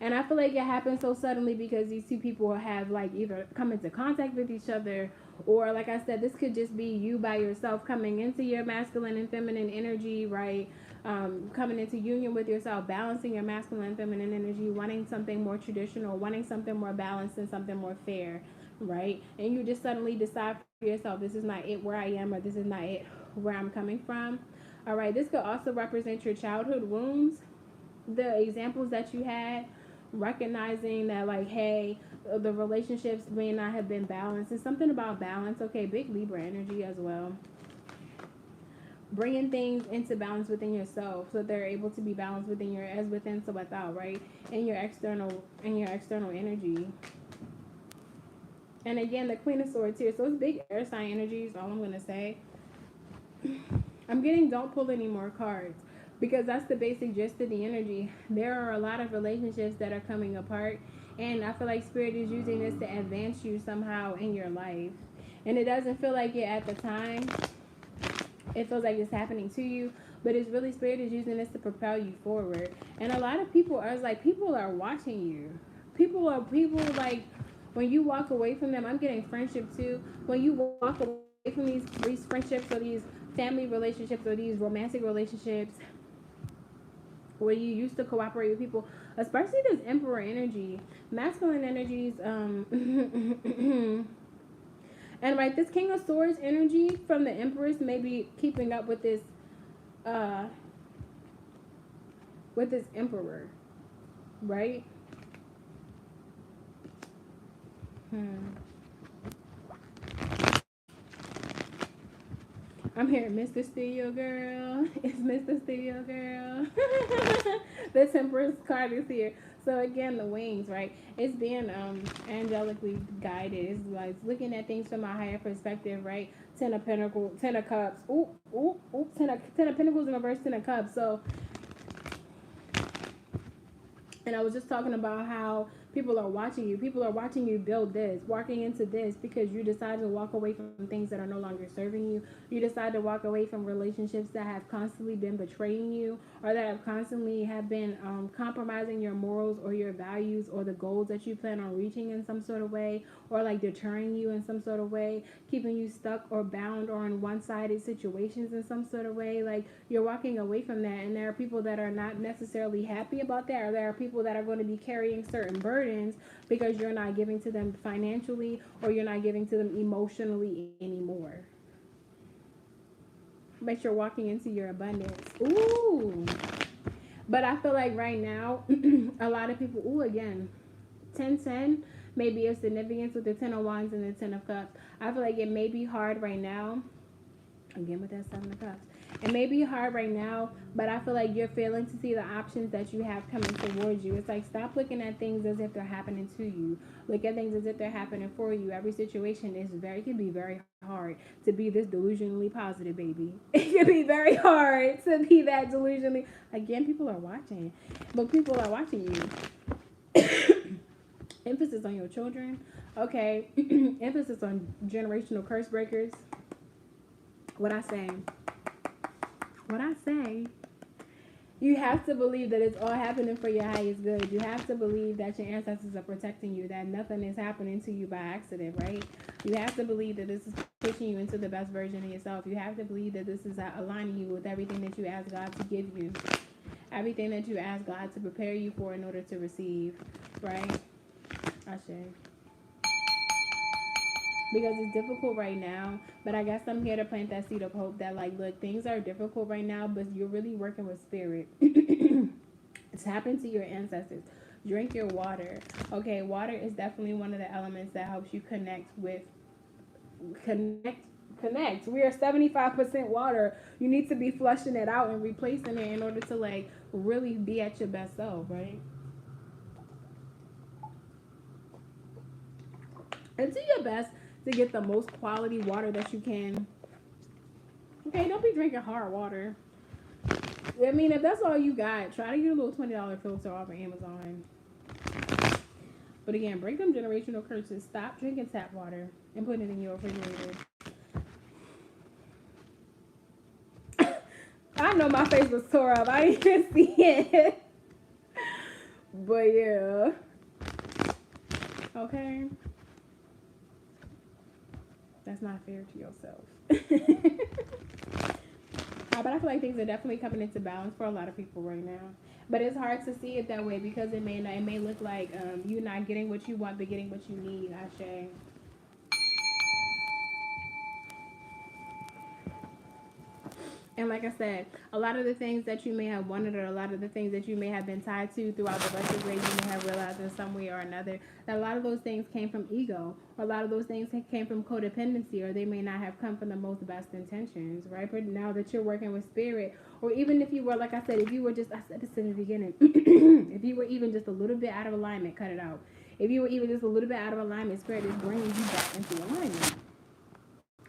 A: And I feel like it happens so suddenly because these two people have like either come into contact with each other, or like I said, this could just be you by yourself coming into your masculine and feminine energy, right? Coming into union with yourself, balancing your masculine and feminine energy, wanting something more traditional, wanting something more balanced and something more fair, right? And you just suddenly decide for yourself, this is not it where I am, or this is not it where I'm coming from. All right, this could also represent your childhood wounds, the examples that you had, recognizing that, like, hey, the relationships may not have been balanced. It's something about balance. Okay, big Libra energy as well. Bringing things into balance within yourself so they're able to be balanced within your, as within so without, right? In your external energy. And again, the Queen of Swords here. So it's big air sign energy is all I'm going to say. I'm getting don't pull any more cards, because that's the basic gist of the energy. There are a lot of relationships that are coming apart, and I feel like Spirit is using this to advance you somehow in your life. And it doesn't feel like it at the time. It feels like it's happening to you, but it's really Spirit is using this to propel you forward. And a lot of people are like, people are watching you. People like, when you walk away from them, I'm getting friendship too. When you walk away from these friendships or these family relationships or these romantic relationships where you used to cooperate with people, especially this Emperor energy, masculine energies, and right, this King of Swords energy from the Empress may be keeping up with this Emperor, right? I'm here, Mr. Studio Girl. It's Mr. Studio Girl. The Temperance card is here. So again, the wings, right? It's being angelically guided. It's like looking at things from a higher perspective, right? Ten of Pentacles, Ten of Cups. Ooh, ooh, ooh. Ten of Pentacles in reverse, Ten of Cups. So, and I was just talking about how people are watching you. People are watching you build this, walking into this, because you decide to walk away from things that are no longer serving you. You decide to walk away from relationships that have constantly been betraying you, or that have constantly have been compromising your morals or your values or the goals that you plan on reaching in some sort of way, or like deterring you in some sort of way, keeping you stuck or bound or in one-sided situations in some sort of way. Like, you're walking away from that, and there are people that are not necessarily happy about that, or there are people that are going to be carrying certain burdens because you're not giving to them financially, or you're not giving to them emotionally anymore. But you're walking into your abundance. Ooh. But I feel like right now, a lot of people, ooh, again, 10-10 may be of significance with the 10 of Wands and the 10 of Cups. I feel like it may be hard right now. Again, with that 7 of Cups. It may be hard right now, but I feel like you're failing to see the options that you have coming towards you. It's like, stop looking at things as if they're happening to you. Look at things as if they're happening for you. Every situation can be very hard to be this delusionally positive, baby. It can be very hard to be that delusionally. Again, people are watching, but people are watching you. Emphasis on your children. Okay. Emphasis on generational curse breakers. What I say, you have to believe that it's all happening for your highest good. You have to believe that your ancestors are protecting you, that nothing is happening to you by accident, right? You have to believe that this is pushing you into the best version of yourself. You have to believe that this is aligning you with everything that you ask God to give you, everything that you ask God to prepare you for in order to receive, right? Ashe. Because it's difficult right now, but I guess I'm here to plant that seed of hope that, like, look, things are difficult right now, but you're really working with Spirit. It's happened to your ancestors. Drink your water. Okay, water is definitely one of the elements that helps you connect. We are 75% water. You need to be flushing it out and replacing it in order to, like, really be at your best self, right? And do your best to get the most quality water that you can. Okay, don't be drinking hard water. I mean, if that's all you got, try to get a little $20 filter off of Amazon. But again, break them generational curses. Stop drinking tap water and put it in your refrigerator. I know my face was tore up. I didn't even see it. But yeah. Okay. That's not fair to yourself. But I feel like things are definitely coming into balance for a lot of people right now. But it's hard to see it that way because it may look like you're not getting what you want, but getting what you need. Ashe. And like I said, a lot of the things that you may have wanted, or a lot of the things that you may have been tied to throughout the retrograde, you may have realized in some way or another that a lot of those things came from ego, or a lot of those things came from codependency, or they may not have come from the most best intentions, right? But now that you're working with spirit, or even if you were, like I said, if you were just, I said this in the beginning, if you were even just a little bit out of alignment, cut it out. If you were even just a little bit out of alignment, spirit is bringing you back into alignment.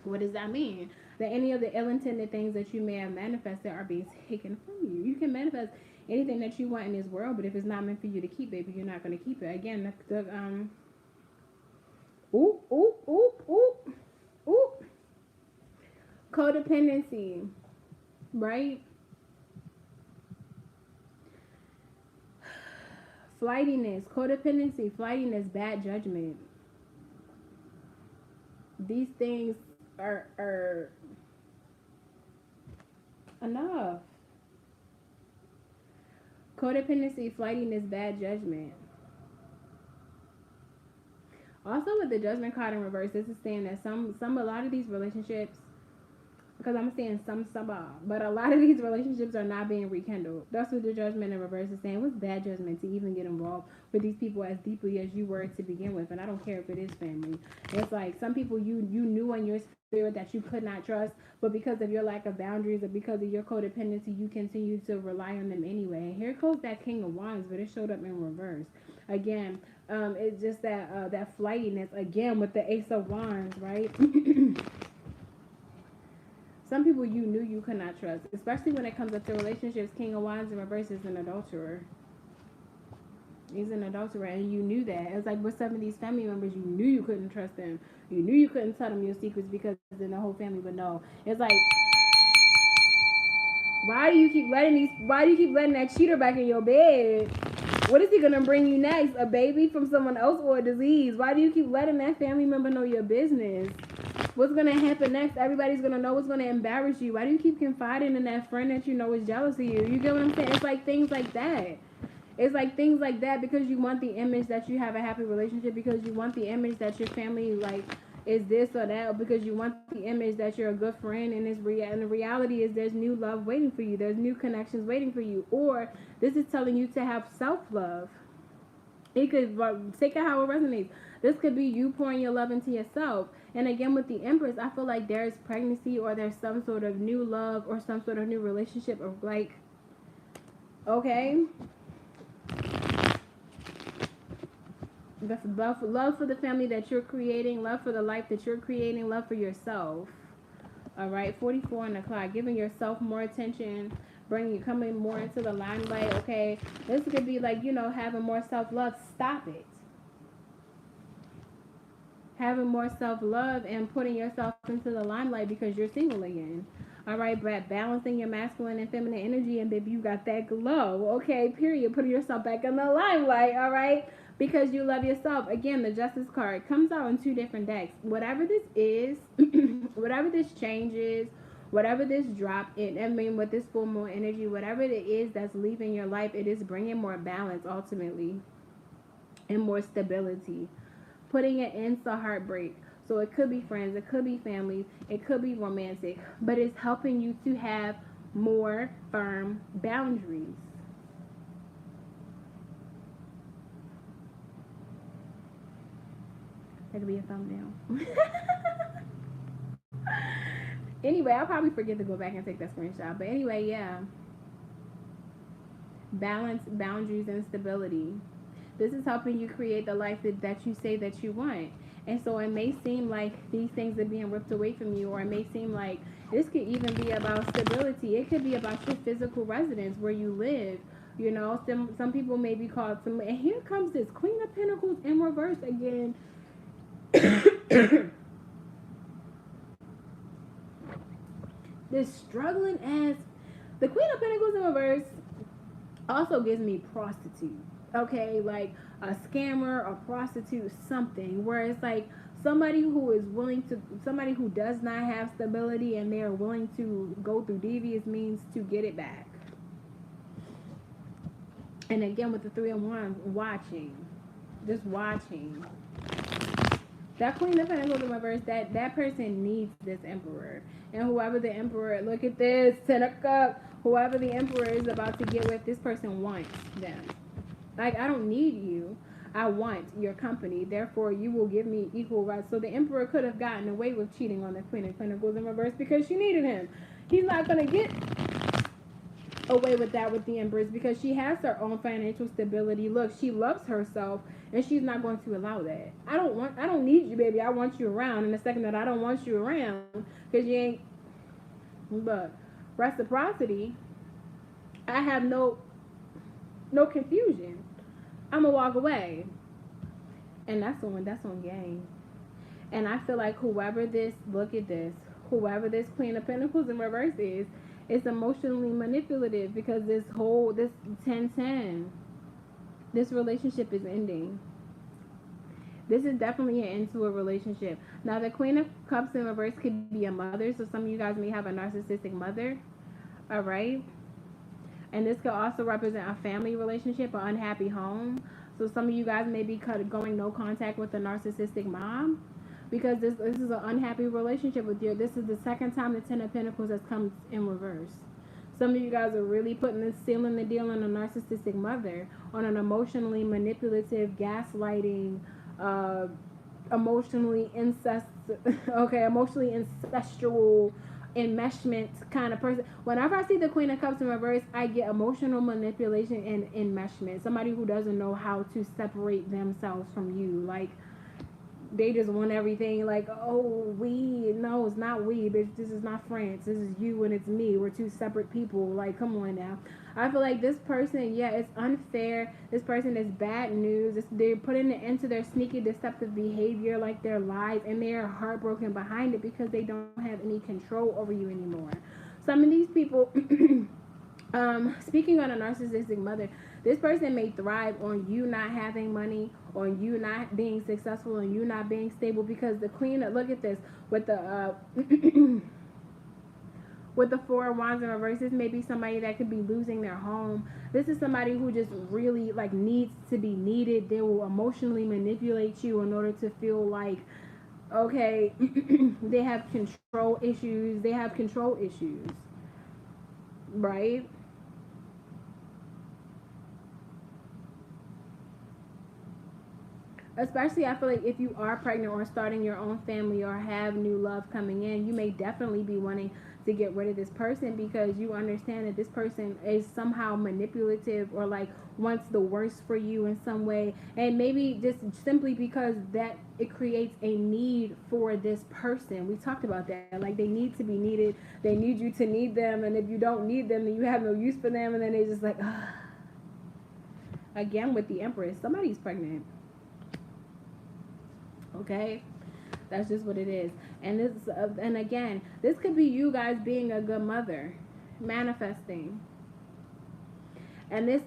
A: What does that mean? That any of the ill-intended things that you may have manifested are being taken from you. You can manifest anything that you want in this world, but if it's not meant for you to keep, baby, you're not going to keep it. Again, codependency, right? Flightiness, codependency, flightiness, bad judgment. These things are enough. Codependency, flightiness, bad judgment. Also, with the judgment card in reverse, this is saying that a lot of these relationships, because I'm saying some, but a lot of these relationships are not being rekindled. That's what the judgment in reverse is saying. What's bad judgment to even get involved with these people as deeply as you were to begin with? And I don't care if it is family. It's like some people you knew in your spirit that you could not trust, but because of your lack of boundaries or because of your codependency, you continue to rely on them anyway. And here goes that King of Wands, but it showed up in reverse. Again, it's just that flightiness again with the Ace of Wands, right? Some people you knew you could not trust, especially when it comes up to relationships. King of Wands in reverse is an adulterer. He's an adulterer, and you knew that. It's like with some of these family members, you knew you couldn't trust them. You knew you couldn't tell them your secrets because then the whole family would know. It's like, why do you keep letting that cheater back in your bed? What is he gonna bring you next? A baby from someone else or a disease? Why do you keep letting that family member know your business? What's gonna happen next? Everybody's gonna know what's gonna embarrass you. Why do you keep confiding in that friend that you know is jealous of you? You get what I'm saying? It's like things like that. It's like things like that because you want the image that you have a happy relationship, because you want the image that your family like is this or that, or because you want the image that you're a good friend, and and the reality is there's new love waiting for you. There's new connections waiting for you. Or this is telling you to have self-love. It could take it how it resonates. This could be you pouring your love into yourself. And again, with the Empress, I feel like there's pregnancy or there's some sort of new love or some sort of new relationship of like, okay, love for the family that you're creating, love for the life that you're creating, love for yourself. All right, 44 on the clock, giving yourself more attention, coming more into the limelight. Okay, this could be like, having more self-love. Stop it. Having more self-love and putting yourself into the limelight because you're single again. All right, Brad, balancing your masculine and feminine energy, and baby, you got that glow. Okay, period. Putting yourself back in the limelight. All right, because you love yourself. Again, the Justice card comes out in 2 different decks. Whatever this is, whatever this change is, whatever this drop in, I mean, with this full moon energy, whatever it is that's leaving your life, it is bringing more balance ultimately and more stability. Putting an end to heartbreak. So it could be friends, it could be family, it could be romantic, but it's helping you to have more firm boundaries. That could be a thumbnail. Anyway, I'll probably forget to go back and take that screenshot. But anyway, yeah. Balance, boundaries, and stability. This is helping you create the life that you say that you want. And so it may seem like these things are being ripped away from you, or it may seem like this could even be about stability. It could be about your physical residence where you live. You know, some people may be called some. And here comes this Queen of Pentacles in reverse again. This struggling ass. The Queen of Pentacles in reverse also gives me prostitute. Okay, like a scammer, a prostitute, something where it's like somebody who is willing to, somebody who does not have stability and they are willing to go through devious means to get it back. And again, with the 3 of Wands, watching, just watching. That Queen of Pentacles in reverse, that person needs this Emperor. And whoever the Emperor, look at this, 10 of Cups, whoever the Emperor is about to get with, this person wants them. Like, I don't need you. I want your company. Therefore, you will give me equal rights. So the Emperor could have gotten away with cheating on the Queen of Pentacles in reverse because she needed him. He's not going to get away with that with the Empress because she has her own financial stability. Look, she loves herself and she's not going to allow that. I don't need you, baby. I want you around. And the second that I don't want you around because you ain't, but reciprocity, I have no confusion. I'm gonna walk away. And that's on game. And I feel like whoever this Queen of Pentacles in reverse is emotionally manipulative because this 10-10, this relationship is ending. This is definitely an end to a relationship. Now, the Queen of Cups in reverse could be a mother, so some of you guys may have a narcissistic mother, all right? And this could also represent a family relationship, an unhappy home. So some of you guys may be going no contact with a narcissistic mom because this is an unhappy relationship with you. This is the second time the 10 of Pentacles has come in reverse. Some of you guys are really sealing the deal on a narcissistic mother, on an emotionally manipulative, gaslighting, emotionally incestual enmeshment kind of person. Whenever I see the Queen of Cups in reverse, I get emotional manipulation and enmeshment. Somebody who doesn't know how to separate themselves from you. Like, they just want everything. Like, oh, no, it's not we, bitch. This is not France. This is you and it's me. We're two separate people. Like, come on now. I feel like this person, yeah, it's unfair. This person is bad news. They're putting an end to their sneaky, deceptive behavior, like their lies, and they are heartbroken behind it because they don't have any control over you anymore. Some of these people, speaking on a narcissistic mother, this person may thrive on you not having money, on you not being successful, on you not being stable because the Queen, look at this, with the with the 4 of Wands in reverse, this may be somebody that could be losing their home. This is somebody who just really like needs to be needed. They will emotionally manipulate you in order to feel like, okay, they have control issues. Right? Especially, I feel like if you are pregnant or starting your own family or have new love coming in, you may definitely be wanting to get rid of this person because you understand that this person is somehow manipulative or like wants the worst for you in some way. And maybe just simply because that it creates a need for this person. We talked about that. Like, they need to be needed. They need you to need them. And if you don't need them, then you have no use for them. And then they just like, ugh. Again, with the Empress, somebody's pregnant. Okay, that's just what it is. And this, and again, this could be you guys being a good mother, manifesting. And this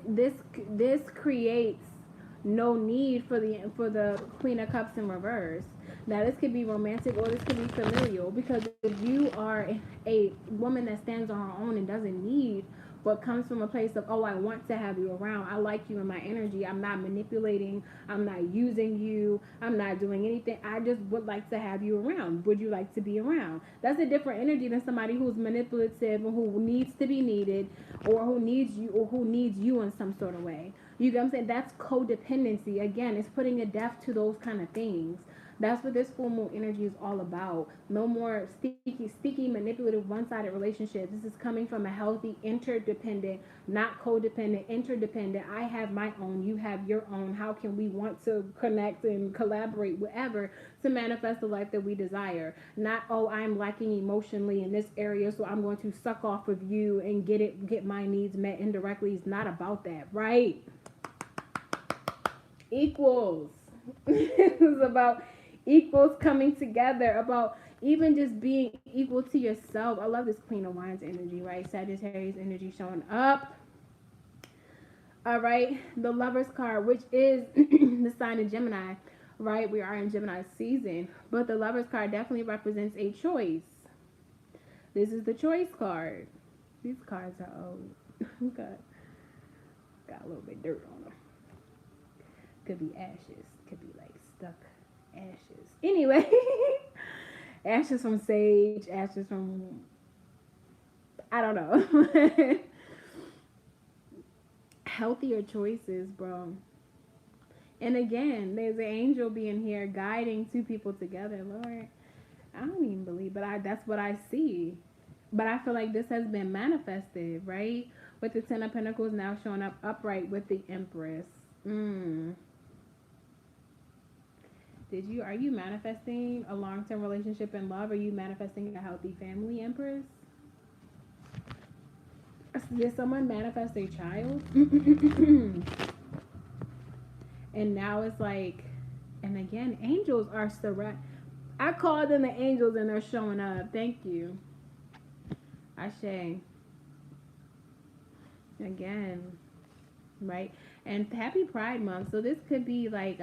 A: creates no need for the Queen of Cups in reverse. Now, this could be romantic or this could be familial because if you are a woman that stands on her own and doesn't need, but comes from a place of, oh, I want to have you around. I like you in my energy. I'm not manipulating. I'm not using you. I'm not doing anything. I just would like to have you around. Would you like to be around? That's a different energy than somebody who's manipulative or who needs to be needed or who needs you in some sort of way. You get what I'm saying? That's codependency. Again, it's putting a death to those kind of things. That's what this full moon energy is all about. No more sticky, manipulative, one-sided relationships. This is coming from a healthy, interdependent, not codependent, interdependent. I have my own, you have your own. How can we want to connect and collaborate, whatever, to manifest the life that we desire? Not, oh, I'm lacking emotionally in this area, so I'm going to suck off of you and get my needs met indirectly. It's not about that, right? Equals. It's about equals coming together, about even just being equal to yourself. I love this Queen of Wands energy, right? Sagittarius energy showing up. All right, the Lovers card, which is the sign of Gemini, right? We are in Gemini season, but the Lovers card definitely represents a choice. This is the choice card. These cards are old. got a little bit dirt on them. Could be ashes. Could be like stuck ashes. Anyway, ashes from sage, ashes from, I don't know. Healthier choices, bro. And again, there's an angel being here guiding two people together. Lord, I don't even believe, but that's what I see. But I feel like this has been manifested, right? With the Ten of Pentacles now showing up upright with the Empress. Are you manifesting a long-term relationship in love? Are you manifesting a healthy family, Empress? Did someone manifest a child? And now it's like, and again, angels are I called in the angels and they're showing up. Thank you. Ashe. Again, right? And happy Pride Month. So this could be like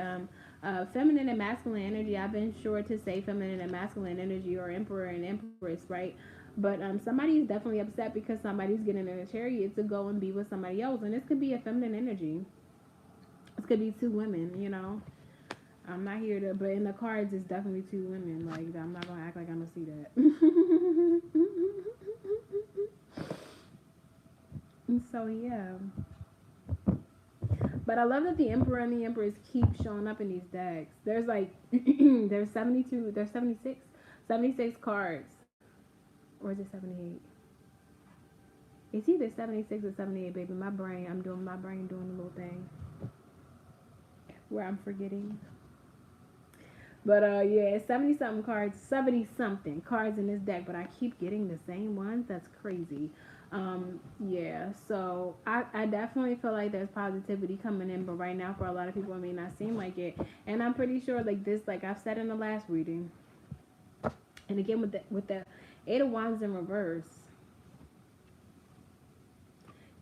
A: feminine and masculine energy. I've been sure to say feminine and masculine energy, or emperor and empress, right? But somebody is definitely upset because somebody's getting in a chariot to go and be with somebody else. And this could be a feminine energy. This could be two women, you know. I'm not here to, but in the cards, it's definitely two women. Like, I'm not going to act like I'm going to see that. So, yeah. But I love that the Emperor and the Empress keep showing up in these decks. There's like, there's 72, there's 76 cards. Or is it 78? It's either 76 or 78, baby. My brain doing a little thing where I'm forgetting. But yeah, 70-something cards, 70-something cards in this deck, but I keep getting the same ones. That's crazy. Yeah, so I definitely feel like there's positivity coming in, but right now for a lot of people it may not seem like it. And I'm pretty sure like this, like I've said in the last reading, and again with the Eight of Wands in reverse,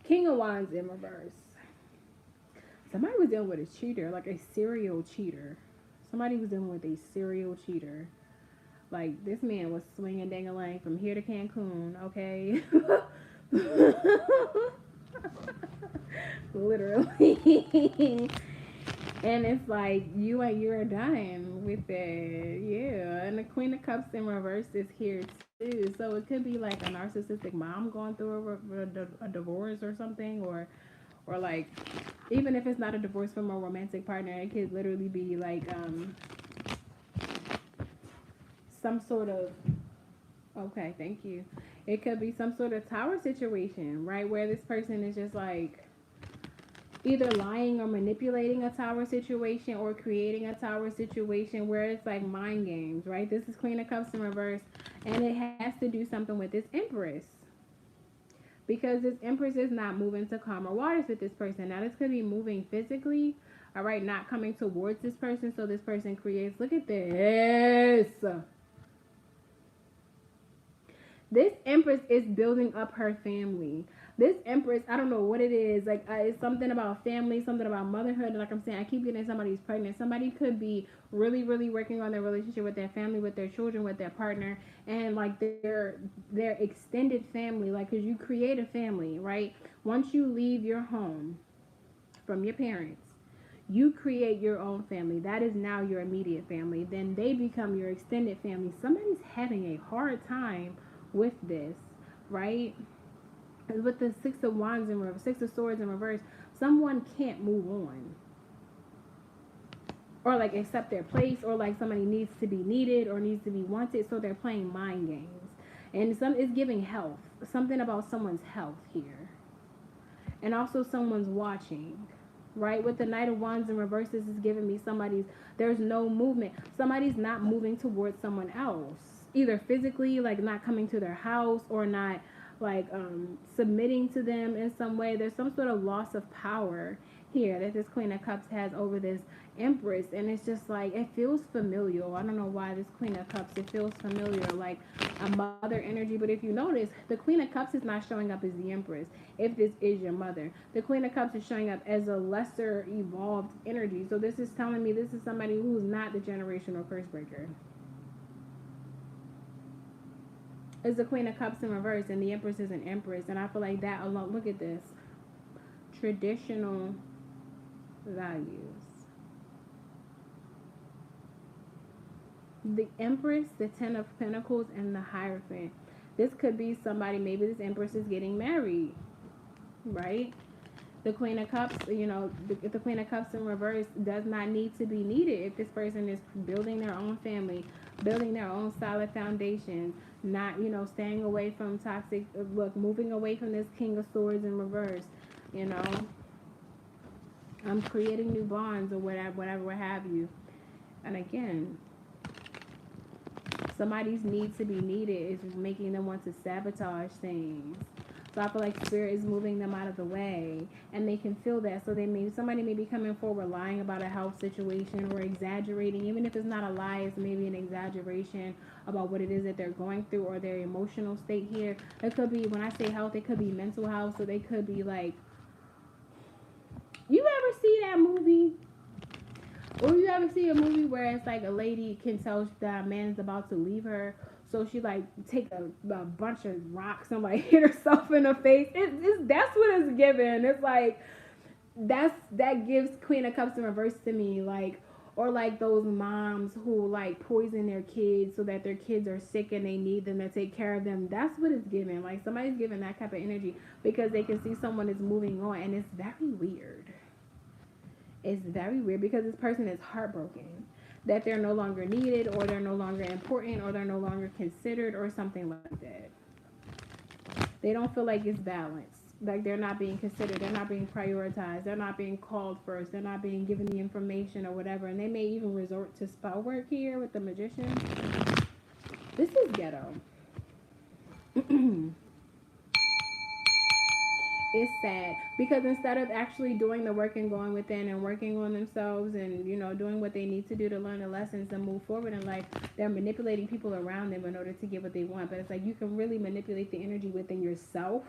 A: King of Wands in reverse. Somebody was dealing with a cheater, like a serial cheater. Somebody was dealing with a serial cheater. Like, this man was swinging dang-a-lang from here to Cancun, okay? Literally. And it's like, you're done with that. Yeah. And the Queen of Cups in reverse is here, too. So it could be like a narcissistic mom going through a divorce or something, or like, even if it's not a divorce from a romantic partner, it could literally be like some sort of, okay, thank you. It could be some sort of tower situation, right? Where this person is just like either lying or manipulating a tower situation, or creating a tower situation where it's like mind games, right? This is Queen of Cups in reverse, and it has to do something with this Empress. Because this Empress is not moving to calmer waters with this person. Now, this could be moving physically, all right, not coming towards this person. So this person creates, look at this. This Empress is building up her family. This Empress, I don't know what it is. Like, it's something about family, something about motherhood. And like I'm saying, I keep getting somebody's pregnant. Somebody could be really, really working on their relationship with their family, with their children, with their partner, and like their extended family. Like, because you create a family, right? Once you leave your home from your parents, you create your own family. That is now your immediate family. Then they become your extended family. Somebody's having a hard time with this, right? With the Six of Wands in reverse, Six of Swords in reverse, someone can't move on. or like accept their place, or like somebody needs to be needed or needs to be wanted, so they're playing mind games. And some is giving health, something about someone's health here, and also someone's watching, right? With the Knight of Wands in reverse, this is giving me there's no movement. Somebody's not moving towards someone else, either physically, like not coming to their house, or not like submitting to them in some way. There's some sort of loss of power here that this Queen of Cups has over this Empress, and it's just like, it feels familiar. I don't know why this Queen of Cups, it feels familiar, like a mother energy. But if you notice, the Queen of Cups is not showing up as the Empress. If this is your mother, the Queen of Cups is showing up as a lesser evolved energy. So this is telling me this is somebody who's not the generational curse breaker. It's the Queen of Cups in reverse, and the Empress is an Empress. And I feel like that alone, look at this, traditional values. The Empress, the Ten of Pentacles, and the Hierophant. This could be somebody, maybe this Empress is getting married, right? The Queen of Cups, you know, the Queen of Cups in reverse does not need to be needed if this person is building their own family, building their own solid foundation, not, you know, staying away from toxic, look, moving away from this King of Swords in reverse, you know. I'm creating new bonds or whatever, what have you. And again, somebody's need to be needed is making them want to sabotage things. So I feel like Spirit is moving them out of the way, and they can feel that. So somebody may be coming forward lying about a health situation, or exaggerating, even if it's not a lie, it's maybe an exaggeration about what it is that they're going through, or their emotional state here. It could be, when I say health, it could be mental health. So they could be like, you ever see that movie? Or you ever see a movie where it's like a lady can tell that a man is about to leave her, so she like take a bunch of rocks and like hit herself in the face. That's what it's given. It's like that gives Queen of Cups in reverse to me, like, or like those moms who like poison their kids so that their kids are sick and they need them to take care of them. That's what it's given. Like somebody's giving that type of energy because they can see someone is moving on, and it's very weird. It's very weird because this person is heartbroken that they're no longer needed, or they're no longer important, or they're no longer considered, or something like that. They don't feel like it's balanced. Like they're not being considered, they're not being prioritized, they're not being called first, they're not being given the information or whatever. And they may even resort to spell work here with the Magician. This is ghetto. It's sad because instead of actually doing the work and going within and working on themselves and, you know, doing what they need to do to learn the lessons and move forward in life, they're manipulating people around them in order to get what they want. But it's like, you can really manipulate the energy within yourself.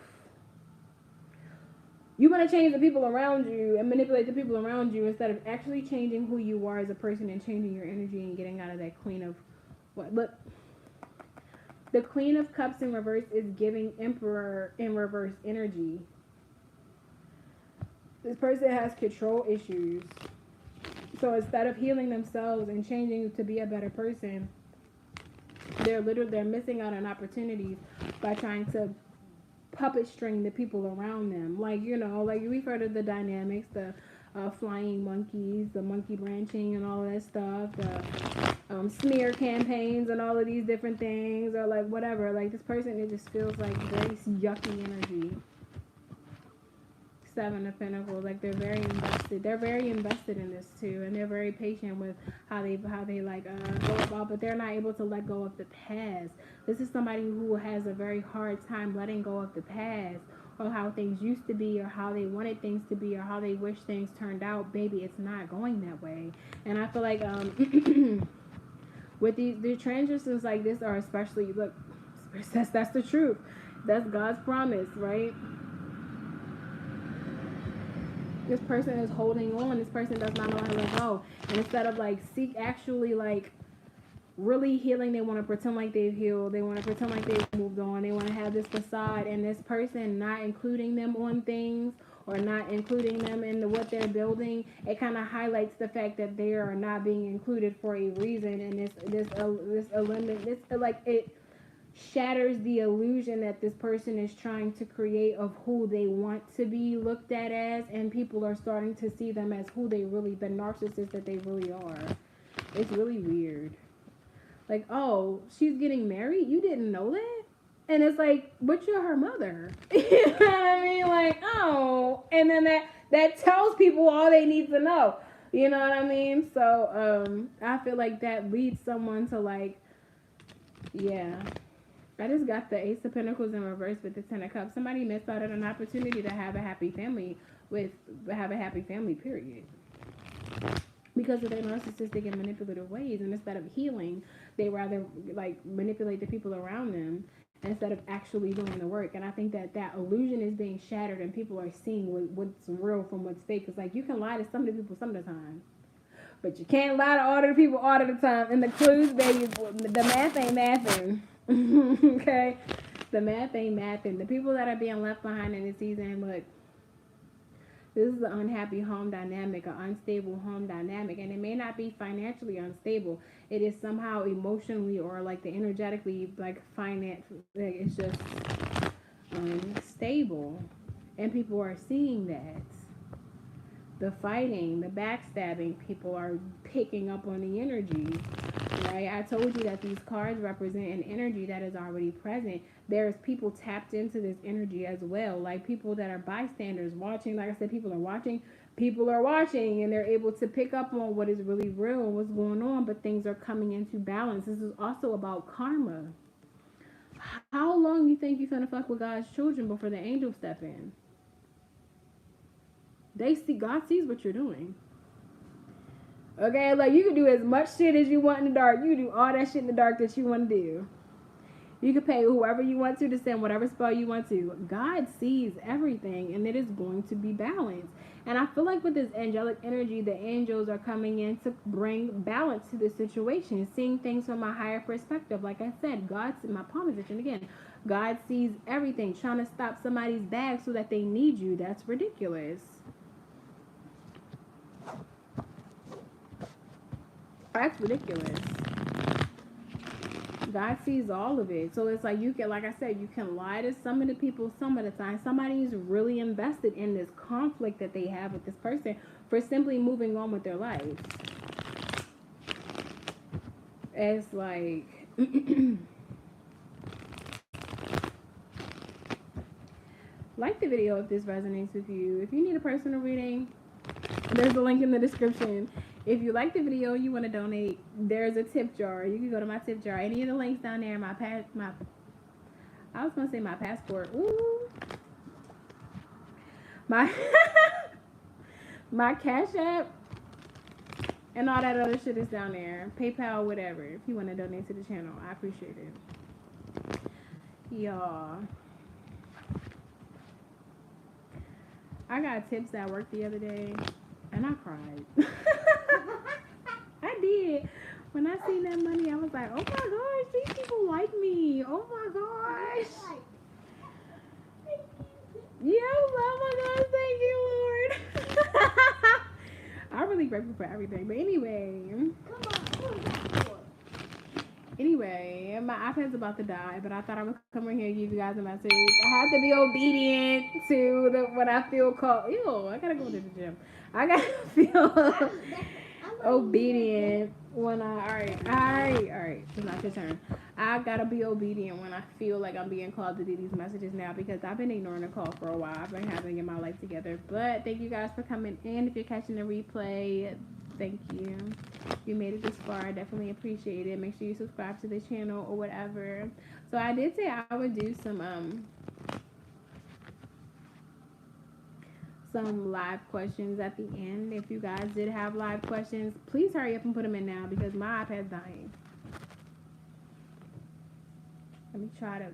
A: You want to change the people around you and manipulate the people around you instead of actually changing who you are as a person and changing your energy and getting out of that Queen of what? Look, the Queen of Cups in reverse is giving Emperor in reverse energy. This person has control issues. So instead of healing themselves and changing to be a better person, they're missing out on opportunities by trying to puppet string the people around them. Like, you know, like we've heard of the dynamics, the flying monkeys, the monkey branching and all of that stuff, the smear campaigns and all of these different things, or like whatever. Like this person, it just feels like very yucky energy. Seven of Pentacles, like they're very invested in this too, and they're very patient with how they like go about, but they're not able to let go of the past. This is somebody who has a very hard time letting go of the past, or how things used to be, or how they wanted things to be, or how they wish things turned out. Baby, it's not going that way. And I feel like with the transitions like this are especially, look, that's the truth. That's God's promise, right? This person is holding on. This person does not know how to let go. And instead of like actually like really healing, they want to pretend like they've healed. They want to pretend like they've moved on. They want to have this facade. And this person not including them on things, or not including them in what they're building, it kind of highlights the fact that they are not being included for a reason. And this shatters the illusion that this person is trying to create of who they want to be looked at as, and people are starting to see them as who they really, the narcissist that they really are. It's really weird. Like, oh, she's getting married? You didn't know that? And it's like, but you're her mother. You know what I mean? Like, oh. And then that tells people all they need to know. You know what I mean? So, I feel like that leads someone to like, yeah. I just got the Ace of Pentacles in reverse with the Ten of Cups. Somebody missed out on an opportunity to have a happy family period. Because of their narcissistic and manipulative ways. And instead of healing, they rather like manipulate the people around them instead of actually doing the work. And I think that illusion is being shattered and people are seeing what's real from what's fake. It's like you can lie to some of the people some of the time, but you can't lie to all of the people all of the time. And the clues, baby, the math ain't mathing. Okay? The math ain't mathing. The people that are being left behind in this season, look, this is an unhappy home dynamic, an unstable home dynamic. And it may not be financially unstable. It is somehow emotionally or like the energetically, like finance, like it's just unstable. And people are seeing that. The fighting, the backstabbing, people are picking up on the energy, right? I told you that these cards represent an energy that is already present. There's people tapped into this energy as well, like people that are bystanders watching. Like I said, people are watching and they're able to pick up on what is really real and what's going on, but things are coming into balance. This is also about karma. How long you think you're gonna fuck with God's children before the angels step in? God sees what you're doing. Okay, like you can do as much shit as you want in the dark. You can do all that shit in the dark that you want to do. You can pay whoever you want to send whatever spell you want to. God sees everything, and it is going to be balanced. And I feel like with this angelic energy, the angels are coming in to bring balance to the situation, seeing things from a higher perspective. Like I said, my palm position again. God sees everything. Trying to stop somebody's bag so that they need you. That's ridiculous. That's ridiculous. God sees all of it. So it's like you can, like I said, you can lie to some of the people some of the time. Somebody's really invested in this conflict that they have with this person for simply moving on with their lives. It's like like the video if this resonates with you. If you need a personal reading, there's a link in the description. If you like the video, you want to donate, there's a tip jar. You can go to my tip jar. Any of the links down there, I was going to say my passport. Ooh. My CashApp and all that other shit is down there. PayPal, whatever. If you want to donate to the channel, I appreciate it. Y'all. I got tips at work the other day. And I cried. I did. When I seen that money, I was like, oh my gosh, these people like me. Oh my gosh. Yeah, oh my gosh, thank you, Lord. I'm really grateful for everything. But anyway, my iPad's about to die, but I thought I would come in here and give you guys a message. I have to be obedient to when I feel called. Ew, I gotta go to the gym. I gotta feel obedient when alright. It's not your turn. I gotta be obedient when I feel like I'm being called to do these messages now, because I've been ignoring the call for a while. I've been having to get my life together. But thank you guys for coming in. If you're catching the replay, thank you. You made it this far. I definitely appreciate it. Make sure you subscribe to the channel or whatever. So I did say I would do some live questions at the end. If you guys did have live questions, please hurry up and put them in now, because my iPad's dying. Let me try to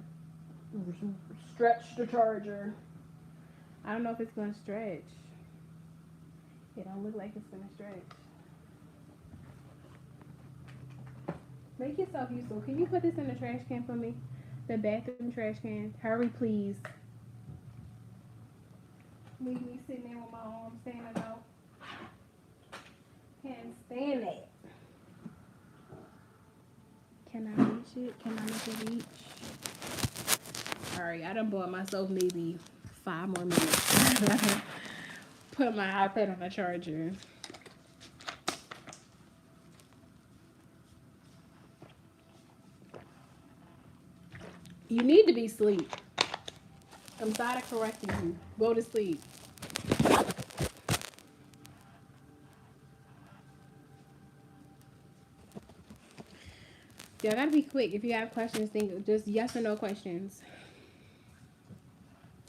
A: stretch the charger. I don't know if it's going to stretch. It don't look like it's going to stretch. Make yourself useful. Can you put this in the trash can for me? The bathroom trash can. Hurry, please. Leave me sitting there with my arms standing out. Can't stand it. Can I reach it? Can I make it reach? Sorry, I done bought myself maybe 5 more minutes. Put my iPad on the charger. You need to be asleep. I'm tired of correcting you. Go to sleep. Y'all gotta be quick. If you have questions, think just yes or no questions.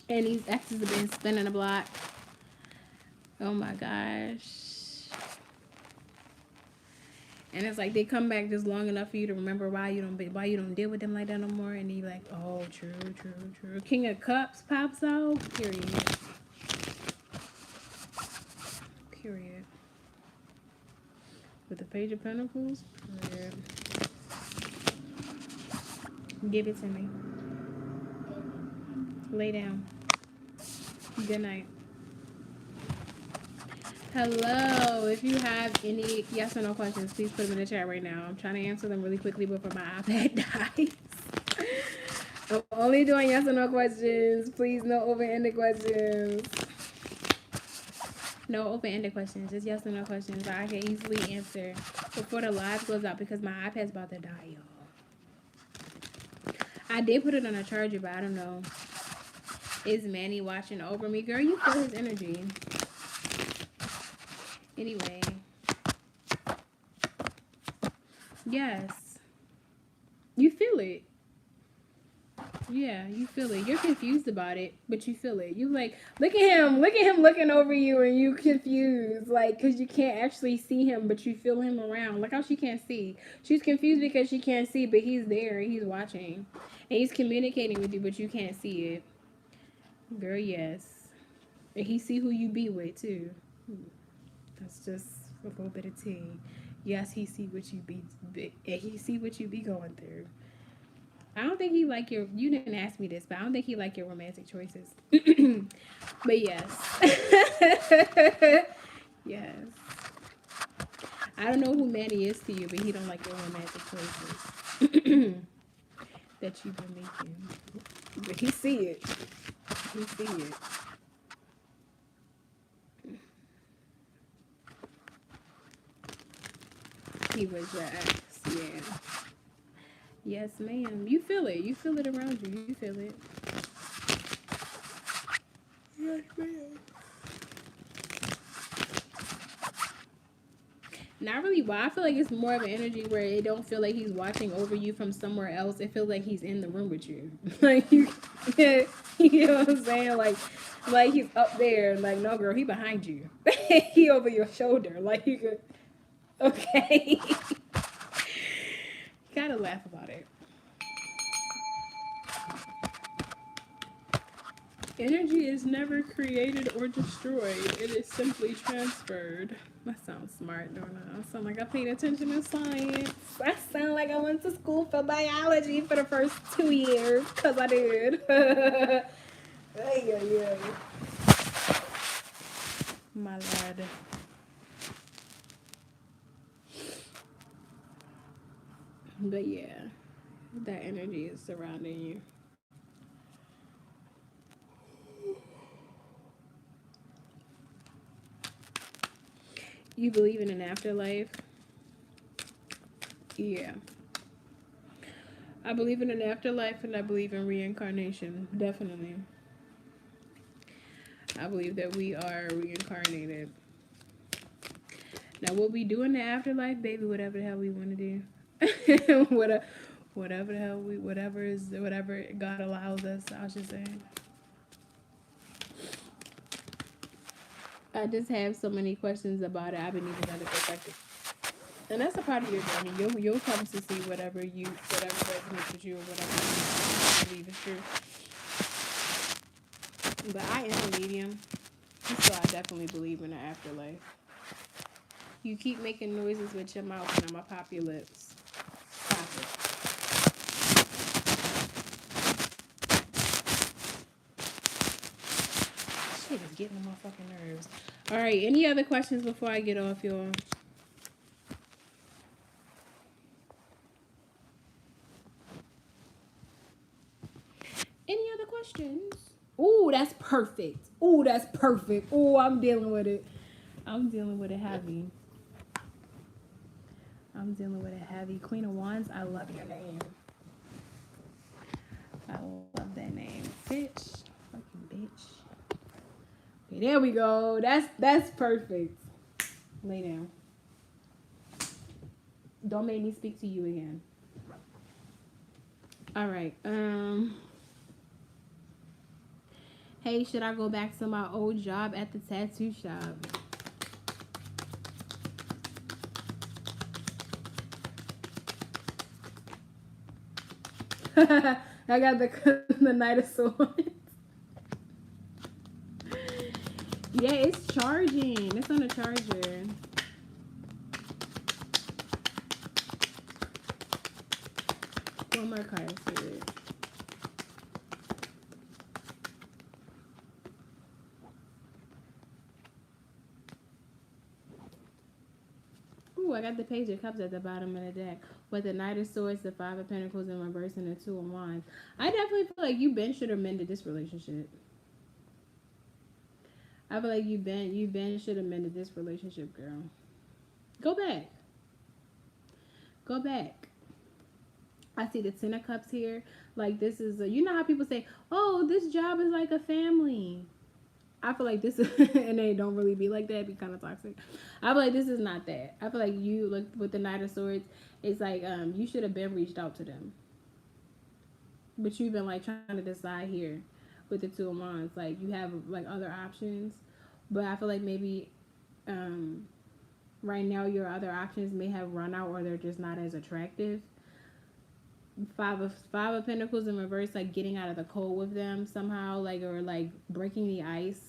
A: And these exes have been spinning the block. Oh my gosh. And it's like they come back just long enough for you to remember why you don't deal with them like that no more. And you're like, oh, true. King of Cups pops out. Period. With the Page of Pentacles. Period. Give it to me. Lay down. Good night. Hello. If you have any yes or no questions, please put them in the chat right now. I'm trying to answer them really quickly before my iPad dies. I'm only doing yes or no questions. Please, no open-ended questions. No open-ended questions. Just yes or no questions that I can easily answer before the live goes out because my iPad's about to die, y'all. I did put it on a charger, but I don't know. Is Manny watching over me? Girl, you feel his energy. Anyway. Yes. You feel it. Yeah, you feel it. You're confused about it, but you feel it. You like, look at him looking over you and you confused. Like, because you can't actually see him, but you feel him around. Like how she can't see. She's confused because she can't see, but he's there. He's watching. And he's communicating with you, but you can't see it. Girl, yes. And he see who you be with, too. That's just a little bit of tea. Yes, he see what you be, and he see what you be going through. I don't think he like your, you didn't ask me this, but I don't think he like your romantic choices. But yes. Yes. I don't know who Manny is to you, but he don't like your romantic choices that you've been making. But he see it. He see it. He was your ex, yeah. Yes, ma'am. You feel it. You feel it around you. You feel it. Yes, ma'am. Not really why. I feel like it's more of an energy where it don't feel like he's watching over you from somewhere else. It feels like he's in the room with you. Like you know what I'm saying? Like he's up there. Like, no girl, he behind you. He over your shoulder. Like you could okay. Gotta laugh about it. Energy is never created or destroyed. It is simply transferred. That sounds smart, don't I? I sound like I paid attention to science. I sound like I went to school for biology for the first 2 years, because I did. Yeah. My lord. But yeah, that energy is surrounding you. You believe in an afterlife? Yeah. I believe in an afterlife and I believe in reincarnation. Definitely. I believe that we are reincarnated. Now, what we do in the afterlife, baby, whatever the hell we want to do. whatever the hell whatever God allows us, I should say. I just have so many questions about it. I've been needing another perspective, and that's a part of your journey. You'll come to see whatever resonates with you or whatever you believe is true. But I am a medium, so I definitely believe in the afterlife. You keep making noises with your mouth, and I'm gonna pop your lips. Stop it. Shit is getting on my fucking nerves. All right, any other questions before I get off, y'all? Any other questions? perfect. Oh, that's perfect. Oh, I'm dealing with it. I'm dealing with it heavy. I'm dealing with it heavy. Queen of Wands, I love your name. I love that name. Bitch. Fucking bitch. Okay, there we go. That's perfect. Lay down. Don't make me speak to you again. All right. Hey, should I go back to my old job at the tattoo shop? I got the Knight of Swords. Yeah, it's charging. It's on a charger. One more card, Spirit. Ooh, I got the Page of Cups at the bottom of the deck. With the Knight of Swords, the Five of Pentacles in reverse, and the Two of Wands. I definitely feel like you should have mended this relationship. I feel like you should have mended this relationship, girl. Go back. Go back. I see the Ten of Cups here. Like, this is you know how people say, oh, this job is like a family. I feel like this is, and they don't really be like that. It'd be kind of toxic. I feel like this is not that. I feel like you, like with the Knight of Swords, it's like you should have been reached out to them. But you've been like trying to decide here with the Two of Wands. Like, you have like other options. But I feel like maybe right now your other options may have run out, or they're just not as attractive. Five of Pentacles in reverse, like getting out of the cold with them somehow, like, or like breaking the ice,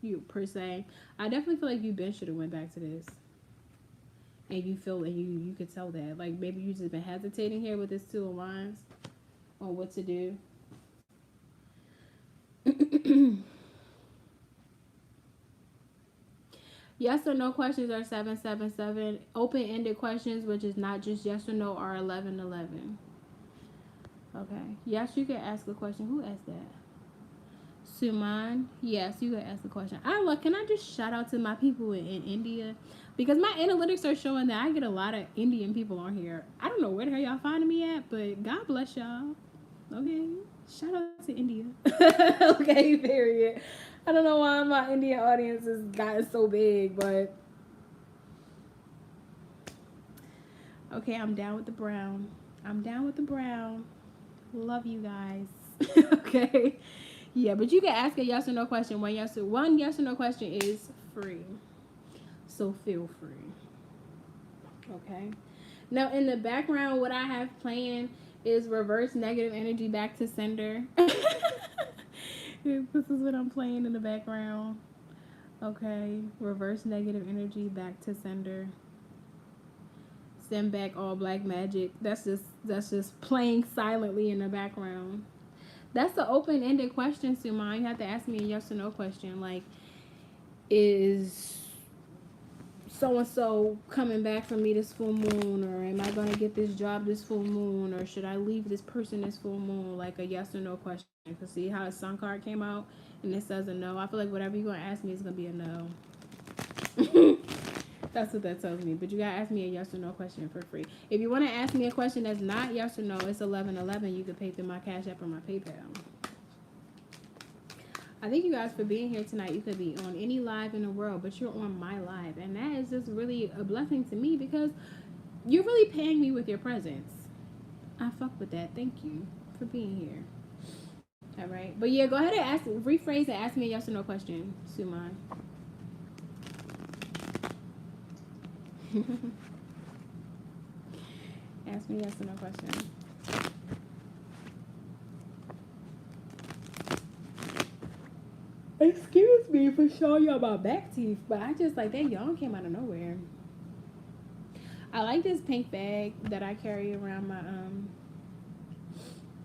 A: you per se. I definitely feel like you should have went back to this, and you feel, and you could tell that, like, maybe you just been hesitating here with this Two of Wands on what to do. Yes or no questions are 777. Open-ended questions, which is not just yes or no, are 1111. Okay. Yes, you can ask a question. Who asked that? Suman. Yes, you can ask a question. Can I just shout out to my people in India? Because my analytics are showing that I get a lot of Indian people on here. I don't know where the hell y'all finding me at, but God bless y'all. Okay. Shout out to India. Okay, period. I don't know why my Indian audience has gotten so big, but okay, I'm down with the brown. I'm down with the brown. Love you guys. Okay. Yeah, but you can ask a yes or no question. One yes or no question is free. So feel free. Okay. Now in the background, what I have playing is reverse negative energy back to sender. This is what I'm playing in the background. Okay. Reverse negative energy back to sender. Send back all black magic. That's just playing silently in the background. That's the open-ended question, Suma. You have to ask me a yes or no question. Like, is so-and-so coming back from me this full moon? Or am I going to get this job this full moon? Or should I leave this person this full moon? Like a yes or no question. Because see how the sun card came out and it says a no. I feel like whatever you're going to ask me is going to be a no. That's what that tells me. But you gotta ask me a yes or no question for free. If you want to ask me a question that's not yes or no, it's 1111. You can pay through my Cash App or my PayPal. I thank you guys for being here tonight. You could be on any live in the world, but you're on my live. And that is just really a blessing to me because you're really paying me with your presence. I fuck with that. Thank you for being here. All right. But yeah, go ahead and rephrase and ask me a yes or no question, Suman. Ask me yes or no question. Excuse me for showing y'all my back teeth, but I just like that yawn came out of nowhere. I like this pink bag that I carry around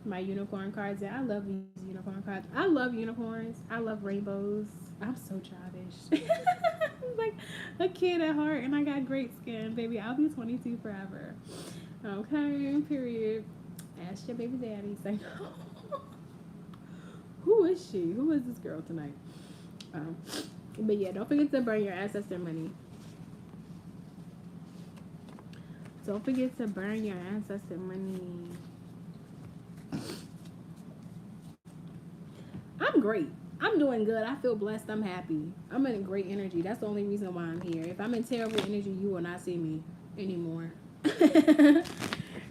A: my unicorn cards. And I love these unicorn cards. I love unicorns. I love rainbows. I'm so childish. I'm like a kid at heart, and I got great skin, baby. I'll be 22 forever. Okay, period. Ask your baby daddy. Say no. Who is she? Who is this girl tonight? But yeah, don't forget to burn your ancestor money. Don't forget to burn your ancestor money. I'm great. I'm doing good. I feel blessed. I'm happy. I'm in great energy. That's the only reason why I'm here. If I'm in terrible energy, you will not see me anymore.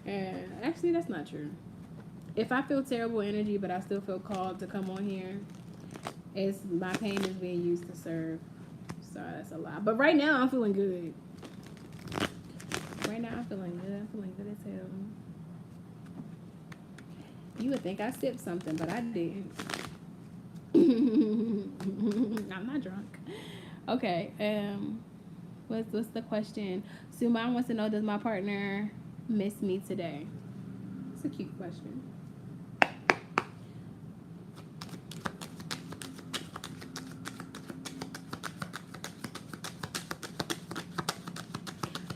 A: And actually, that's not true. If I feel terrible energy, but I still feel called to come on here, it's my pain is being used to serve. Sorry, that's a lie. But right now, I'm feeling good. Right now, I'm feeling good. I'm feeling good as hell. You would think I sipped something, but I didn't. I'm not drunk. Okay. What's the question? Suman wants to know, does my partner miss me today? It's a cute question.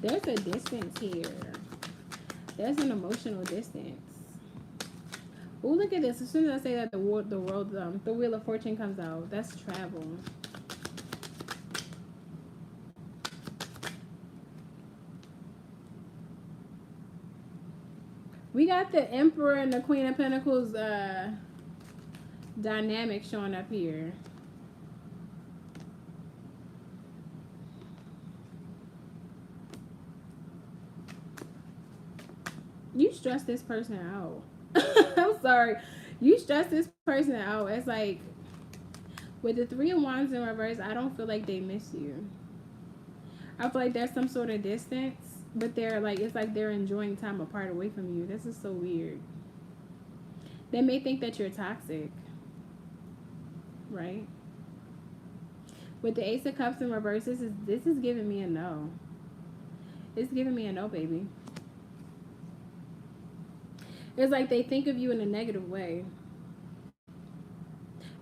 A: There's a distance here. There's an emotional distance. Oh, look at this. As soon as I say that, the Wheel of Fortune comes out. That's travel. We got the Emperor and the Queen of Pentacles dynamic showing up here. You stress this person out. I'm sorry. You stress this person out. It's like, with the Three of Wands in reverse, I don't feel like they miss you. I feel like there's some sort of distance, but they're like, it's like they're enjoying time apart away from you. This is so weird. They may think that you're toxic, right? With the Ace of Cups in reverse, this is giving me a no. It's giving me a no, baby. It's like they think of you in a negative way.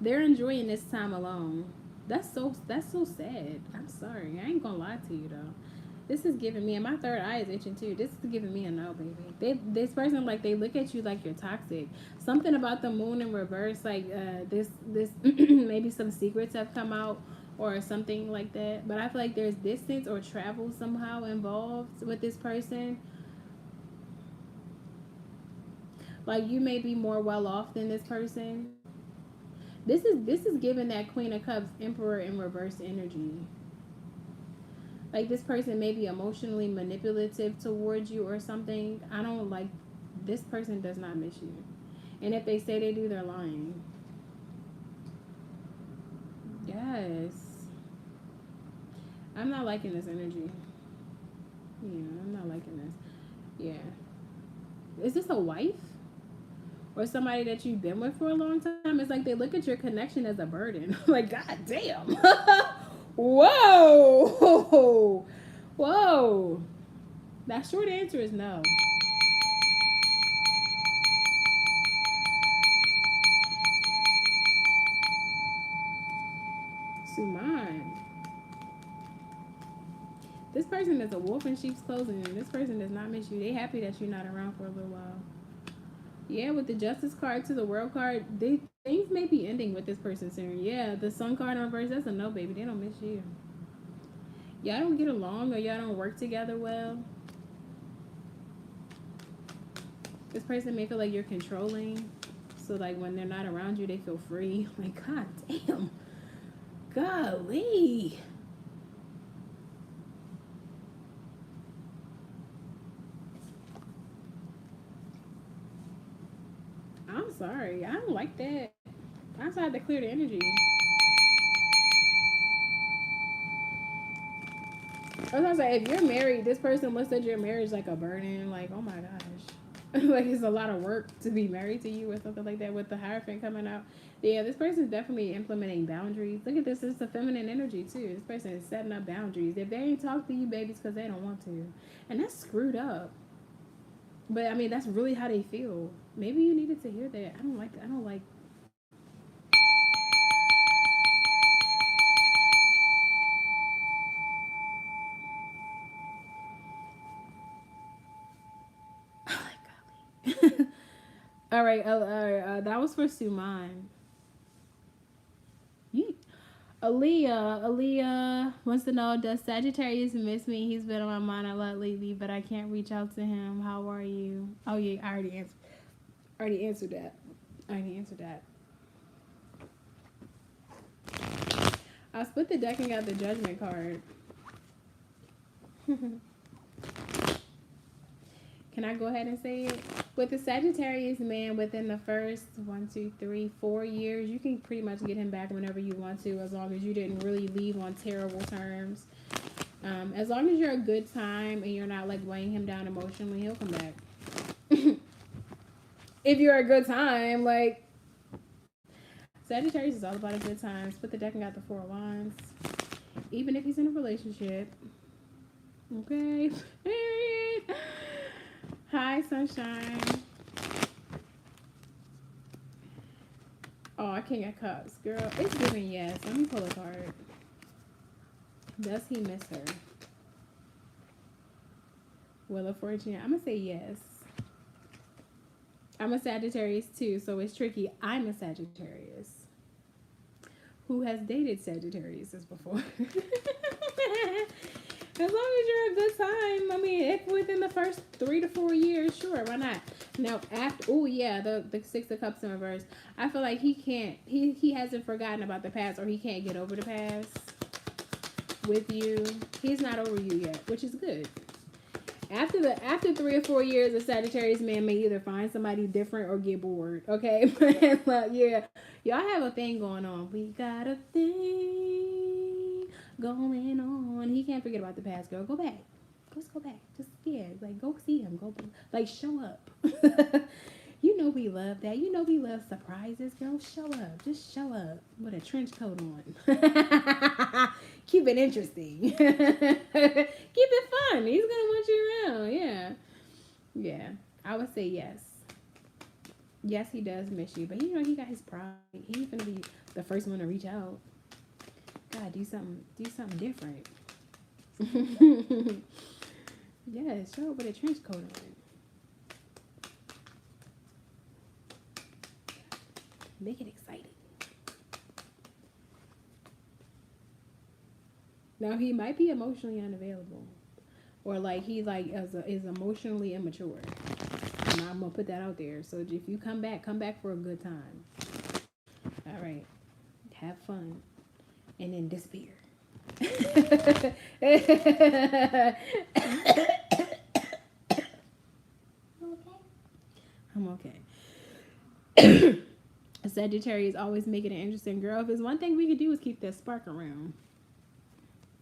A: They're enjoying this time alone. That's so sad. I'm sorry. I ain't gonna lie to you though. This is giving me, and my third eye is itching too. This is giving me a no, baby. This person, like, they look at you like you're toxic. Something about the moon in reverse, like this maybe some secrets have come out or something like that. But I feel like there's distance or travel somehow involved with this person. Like, you may be more well off than this person. This is giving that Queen of Cups, Emperor in reverse energy. Like, this person may be emotionally manipulative towards you or something. I don't like, this person does not miss you. And if they say they do, they're lying. Yes. I'm not liking this energy. Yeah, I'm not liking this. Yeah. Is this a wife? Or somebody that you've been with for a long time? It's like they look at your connection as a burden. Like, god damn. Whoa. Whoa. That short answer is no. Suman. This person is a wolf in sheep's clothing, and this person does not miss you. They happy that you're not around for a little while. Yeah, with the Justice card to the World card, things may be ending with this person soon. Yeah, the Sun card in reverse, that's a no, baby. They don't miss you. Y'all don't get along, or y'all don't work together well. This person may feel like you're controlling. So, like, when they're not around you, they feel free. Like, god damn. Golly. I'm sorry. I don't like that. I just had to clear the energy. I was gonna say, if you're married, this person looks at your marriage like a burden. Like, oh my gosh. Like, it's a lot of work to be married to you or something like that, with the Hierophant coming out. Yeah, this person is definitely implementing boundaries. Look at this. It's a feminine energy, too. This person is setting up boundaries. If they ain't talk to you, babies, because they don't want to. And that's screwed up. But, I mean, that's really how they feel. Maybe you needed to hear that. I don't like that. I don't like... All right, that was for Suman. Aaliyah wants to know, does Sagittarius miss me? He's been on my mind a lot lately, but I can't reach out to him. How are you? Oh yeah, I already answered. Already answered that. I already answered that. I split the deck and got the Judgment card. Can I go ahead and say it? With the Sagittarius man, within the first 4 years, you can pretty much get him back whenever you want to, as long as you didn't really leave on terrible terms. As long as you're a good time and you're not like weighing him down emotionally, he'll come back. If you're a good time, like Sagittarius is all about a good time. Split the deck and got the 4 of Wands. Even if he's in a relationship. Okay. Hi, sunshine. Oh, King of Cups. Girl, it's giving yes. Let me pull a card. Does he miss her? Wheel of Fortune. I'm going to say yes. I'm a Sagittarius too, so it's tricky. I'm a Sagittarius who has dated Sagittariuses before. As long as you're a good time. I mean, if within the first 3 to 4 years, sure, why not? Now, after, oh yeah, the 6 of Cups in reverse. I feel like he hasn't forgotten about the past, or he can't get over the past with you. He's not over you yet, which is good. After 3 or 4 years, a Sagittarius man may either find somebody different or get bored. Okay, but yeah, y'all have a thing going on. We got a thing going on. He can't forget about the past, girl. Go back. Just go back. Just like go see him. Go like show up. You know we love that. You know we love surprises, girl. Show up. Just show up with a trench coat on. Keep it interesting. Keep it fun. He's gonna want you around. Yeah. Yeah. I would say yes. Yes, he does miss you. But you know he got his pride. He's gonna be the first one to reach out. God, do something different. Yeah, show up with a trench coat on. Make it exciting. Now he might be emotionally unavailable, or like he like is emotionally immature. And I'm gonna put that out there. So if you come back for a good time. All right, have fun, and then disappear. I'm okay. Sagittarius always making it interesting, girl. If there's one thing we could do is keep that spark around.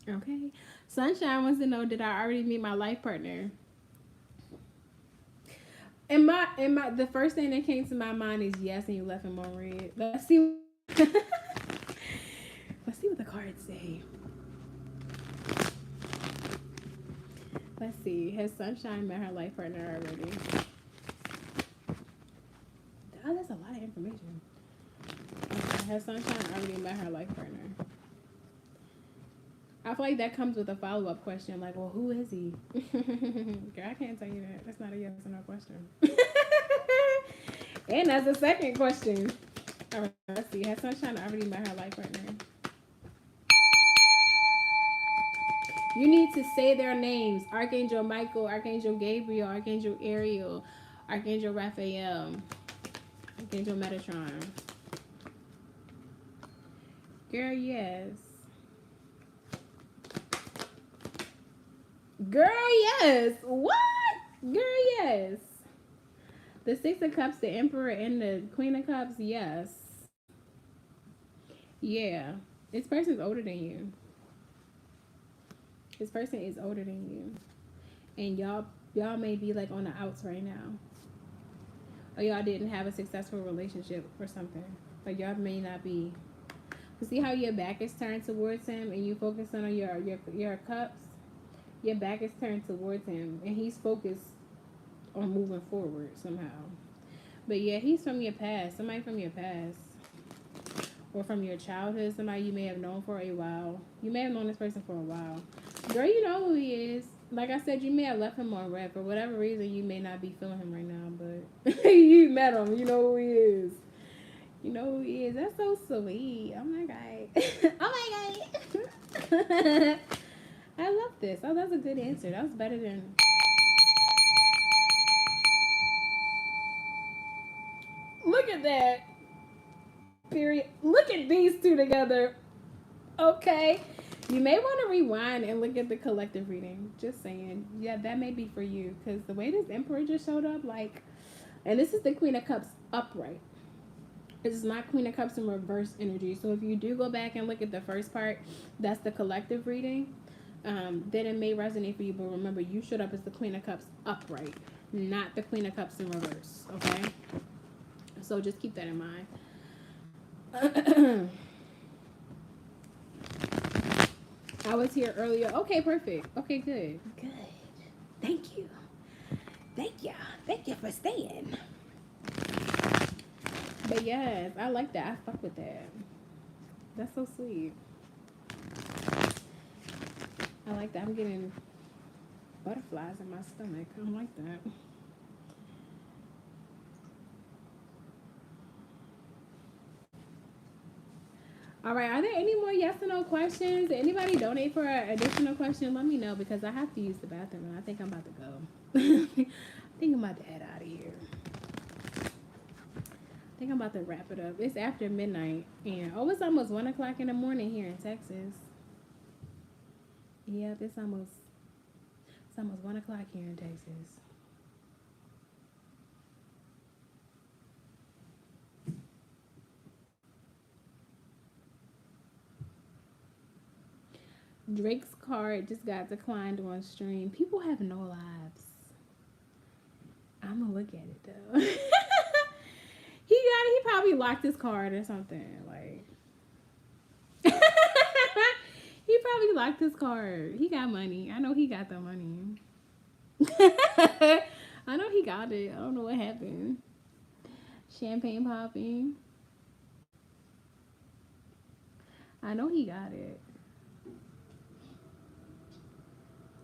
A: Okay. Sunshine wants to know, did I already meet my life partner? And the first thing that came to my mind is yes, and you left him on red. Let's see. Let's see what the cards say. Let's see. Has Sunshine met her life partner already? Oh, that's a lot of information. Okay. Has Sunshine already met her life partner? I feel like that comes with a follow-up question, like, well, who is he? Girl, I can't tell you that. That's not a yes or no question. And that's the second question. All right, let's see. Has Sunshine already met her life partner? You need to say their names. Archangel Michael, Archangel Gabriel, Archangel Ariel, Archangel Raphael, Archangel Metatron. Girl, yes. Girl, yes. What? Girl, yes. The 6 of Cups, the Emperor, and the Queen of Cups, yes. Yeah. This person's older than you. This person is older than you. And y'all may be like on the outs right now. Or y'all didn't have a successful relationship or something. Like y'all may not be. You see how your back is turned towards him and you focus on your cups? Your back is turned towards him and he's focused on moving forward somehow. But yeah, he's from your past. Somebody from your past. Or from your childhood. Somebody you may have known for a while. You may have known this person for a while. Girl, you know who he is. Like I said, you may have left him on red. For whatever reason, you may not be feeling him right now. But you met him. You know who he is. You know who he is. That's so sweet. Oh my God. Oh my I love this. Oh, that's a good answer. That was better than... Look at that. Period. Look at these two together. Okay. You may want to rewind and look at the collective reading. Just saying. Yeah, that may be for you. Because the way this Emperor just showed up, like... And this is the Queen of Cups upright. This is not Queen of Cups in reverse energy. So if you do go back and look at the first part, that's the collective reading. Then it may resonate for you. But remember, you showed up as the Queen of Cups upright. Not the Queen of Cups in reverse. Okay? So just keep that in mind. I was here earlier. Okay, perfect. Okay, good. Good. Thank you. Thank you. Thank you for staying. But yes, I like that. I fuck with that. That's so sweet. I like that. I'm getting butterflies in my stomach. I don't like that. All right, are there any more yes or no questions? Did anybody donate for an additional question? Let me know because I have to use the bathroom and I think I'm about to go. I think I'm about to head out of here. I think I'm about to wrap it up. It's after midnight and it's almost 1 o'clock in the morning here in Texas. Yep, it's almost 1 o'clock here in Texas. Drake's card just got declined on stream. People have no lives. I'm gonna look at it though. He probably locked his card or something. Like he probably locked his card. He got money. I know he got the money. I know he got it. I don't know what happened. Champagne popping. I know he got it.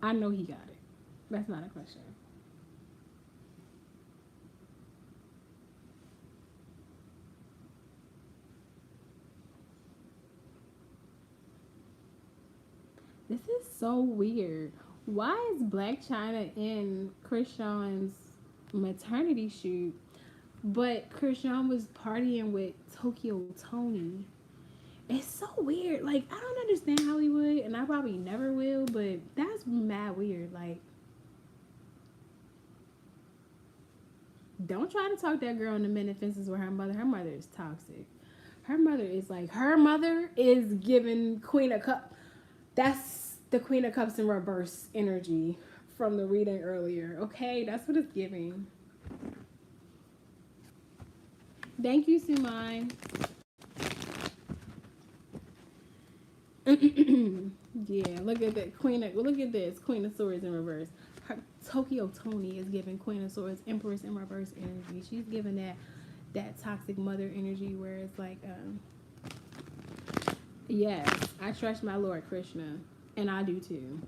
A: I know he got it. That's not a question. This is so weird. Why is Black China in Krishan's maternity shoot, but Krishan was partying with Tokyo Tony? It's so weird. Like, I don't understand Hollywood, and I probably never will, but that's mad weird. Like, don't try to talk that girl into mending fences with her mother. Her mother is toxic. Her mother is giving Queen of Cups. That's the Queen of Cups in reverse energy from the reading earlier. Okay, that's what it's giving. Thank you, Sumai. Yeah, look at that look at this Queen of Swords in reverse. Her, Tokyo Tony is giving Queen of Swords Empress in reverse energy. She's giving that toxic mother energy where it's like yes, I trust my Lord Krishna, and I do too.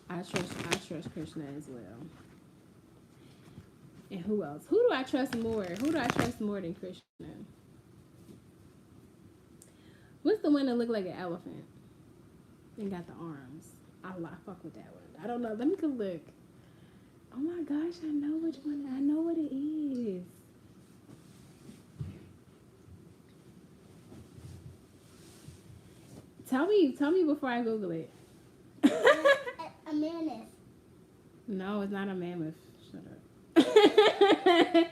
A: I trust Krishna as well. And who else? Who do I trust more? Who do I trust more than Krishna? What's the one that looked like an elephant and got the arms? I fuck with that one. I don't know. Let me go look. Oh my gosh, I know which one. I know what it is. Tell me before I Google it.
B: A mammoth.
A: No, it's not a mammoth. Shut up.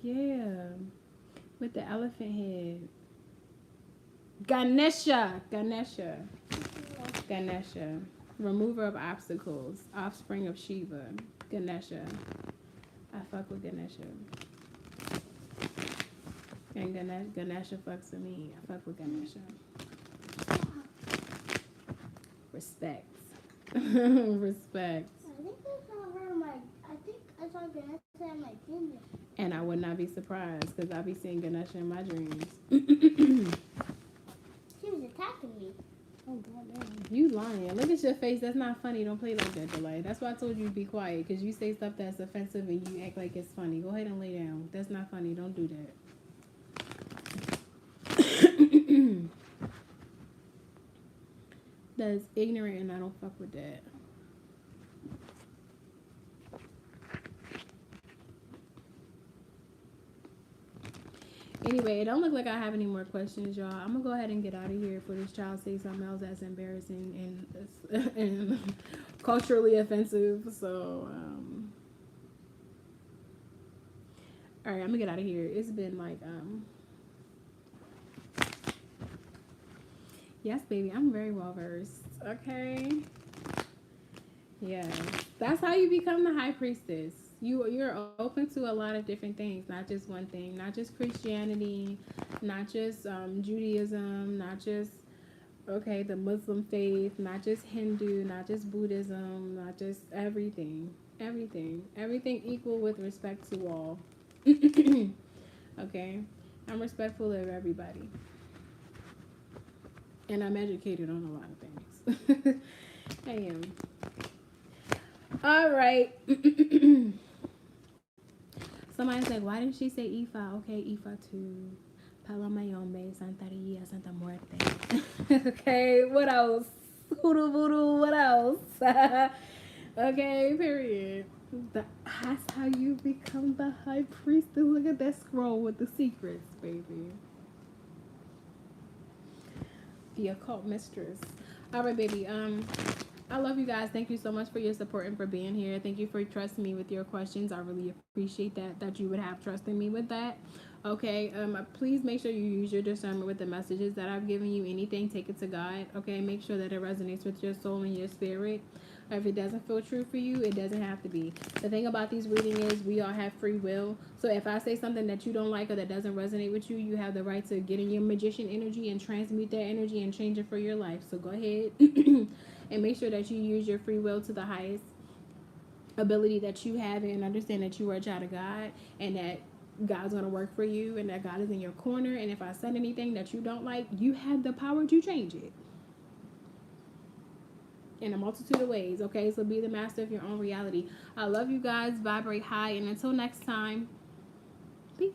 A: Yeah. With the elephant head. Ganesha. Remover of obstacles. Offspring of Shiva. Ganesha. I fuck with Ganesha. And Ganesha fucks with me. I fuck with Ganesha. Respect. Respect.
B: I think I saw her in my. I think I saw Ganesha in my dream.
A: And I would not be surprised because I'll be seeing Ganesha in my dreams.
B: She was attacking me.
A: Oh, goddamn. You lying. Look at your face. That's not funny. Don't play like that, Delay. That's why I told you to be quiet because you say stuff that's offensive and you act like it's funny. Go ahead and lay down. That's not funny. Don't do that. That's ignorant, and I don't fuck with that. Anyway, it don't look like I have any more questions, y'all. I'm gonna go ahead and get out of here for this child say something else that's embarrassing and culturally offensive. So, all right, I'm gonna get out of here. It's been like, yes, baby, I'm very well versed. Okay, yeah, that's how you become the high priestess. You're open to a lot of different things, not just one thing, not just Christianity, not just Judaism, not just the Muslim faith, not just Hindu, not just Buddhism, not just everything equal with respect to all. Okay, I'm respectful of everybody, and I'm educated on a lot of things. I am. All right. Somebody's like, why didn't she say Ifa? Okay, Ifa too. Palomayombe, Santaria, Santa Muerte. Okay, what else? Hoodoo voodoo, what else? Okay, period. That's how you become the high priestess. Look at that scroll with the secrets, baby. The occult mistress. All right, baby. I love you guys. Thank you so much for your support and for being here. Thank you for trusting me with your questions. I really appreciate that you would have trusted me with that. Okay, please make sure you use your discernment with the messages that I've given you. Anything, take it to God. Okay, make sure that it resonates with your soul and your spirit. If it doesn't feel true for you, it doesn't have to be. The thing about these readings is we all have free will. So if I say something that you don't like or that doesn't resonate with you, you have the right to get in your magician energy and transmute that energy and change it for your life. So go ahead and make sure that you use your free will to the highest ability that you have, and understand that you are a child of God, and that God's going to work for you, and that God is in your corner. And if I said anything that you don't like, you have the power to change it in a multitude of ways. Okay, so be the master of your own reality. I love you guys. Vibrate high, and until next time, peace.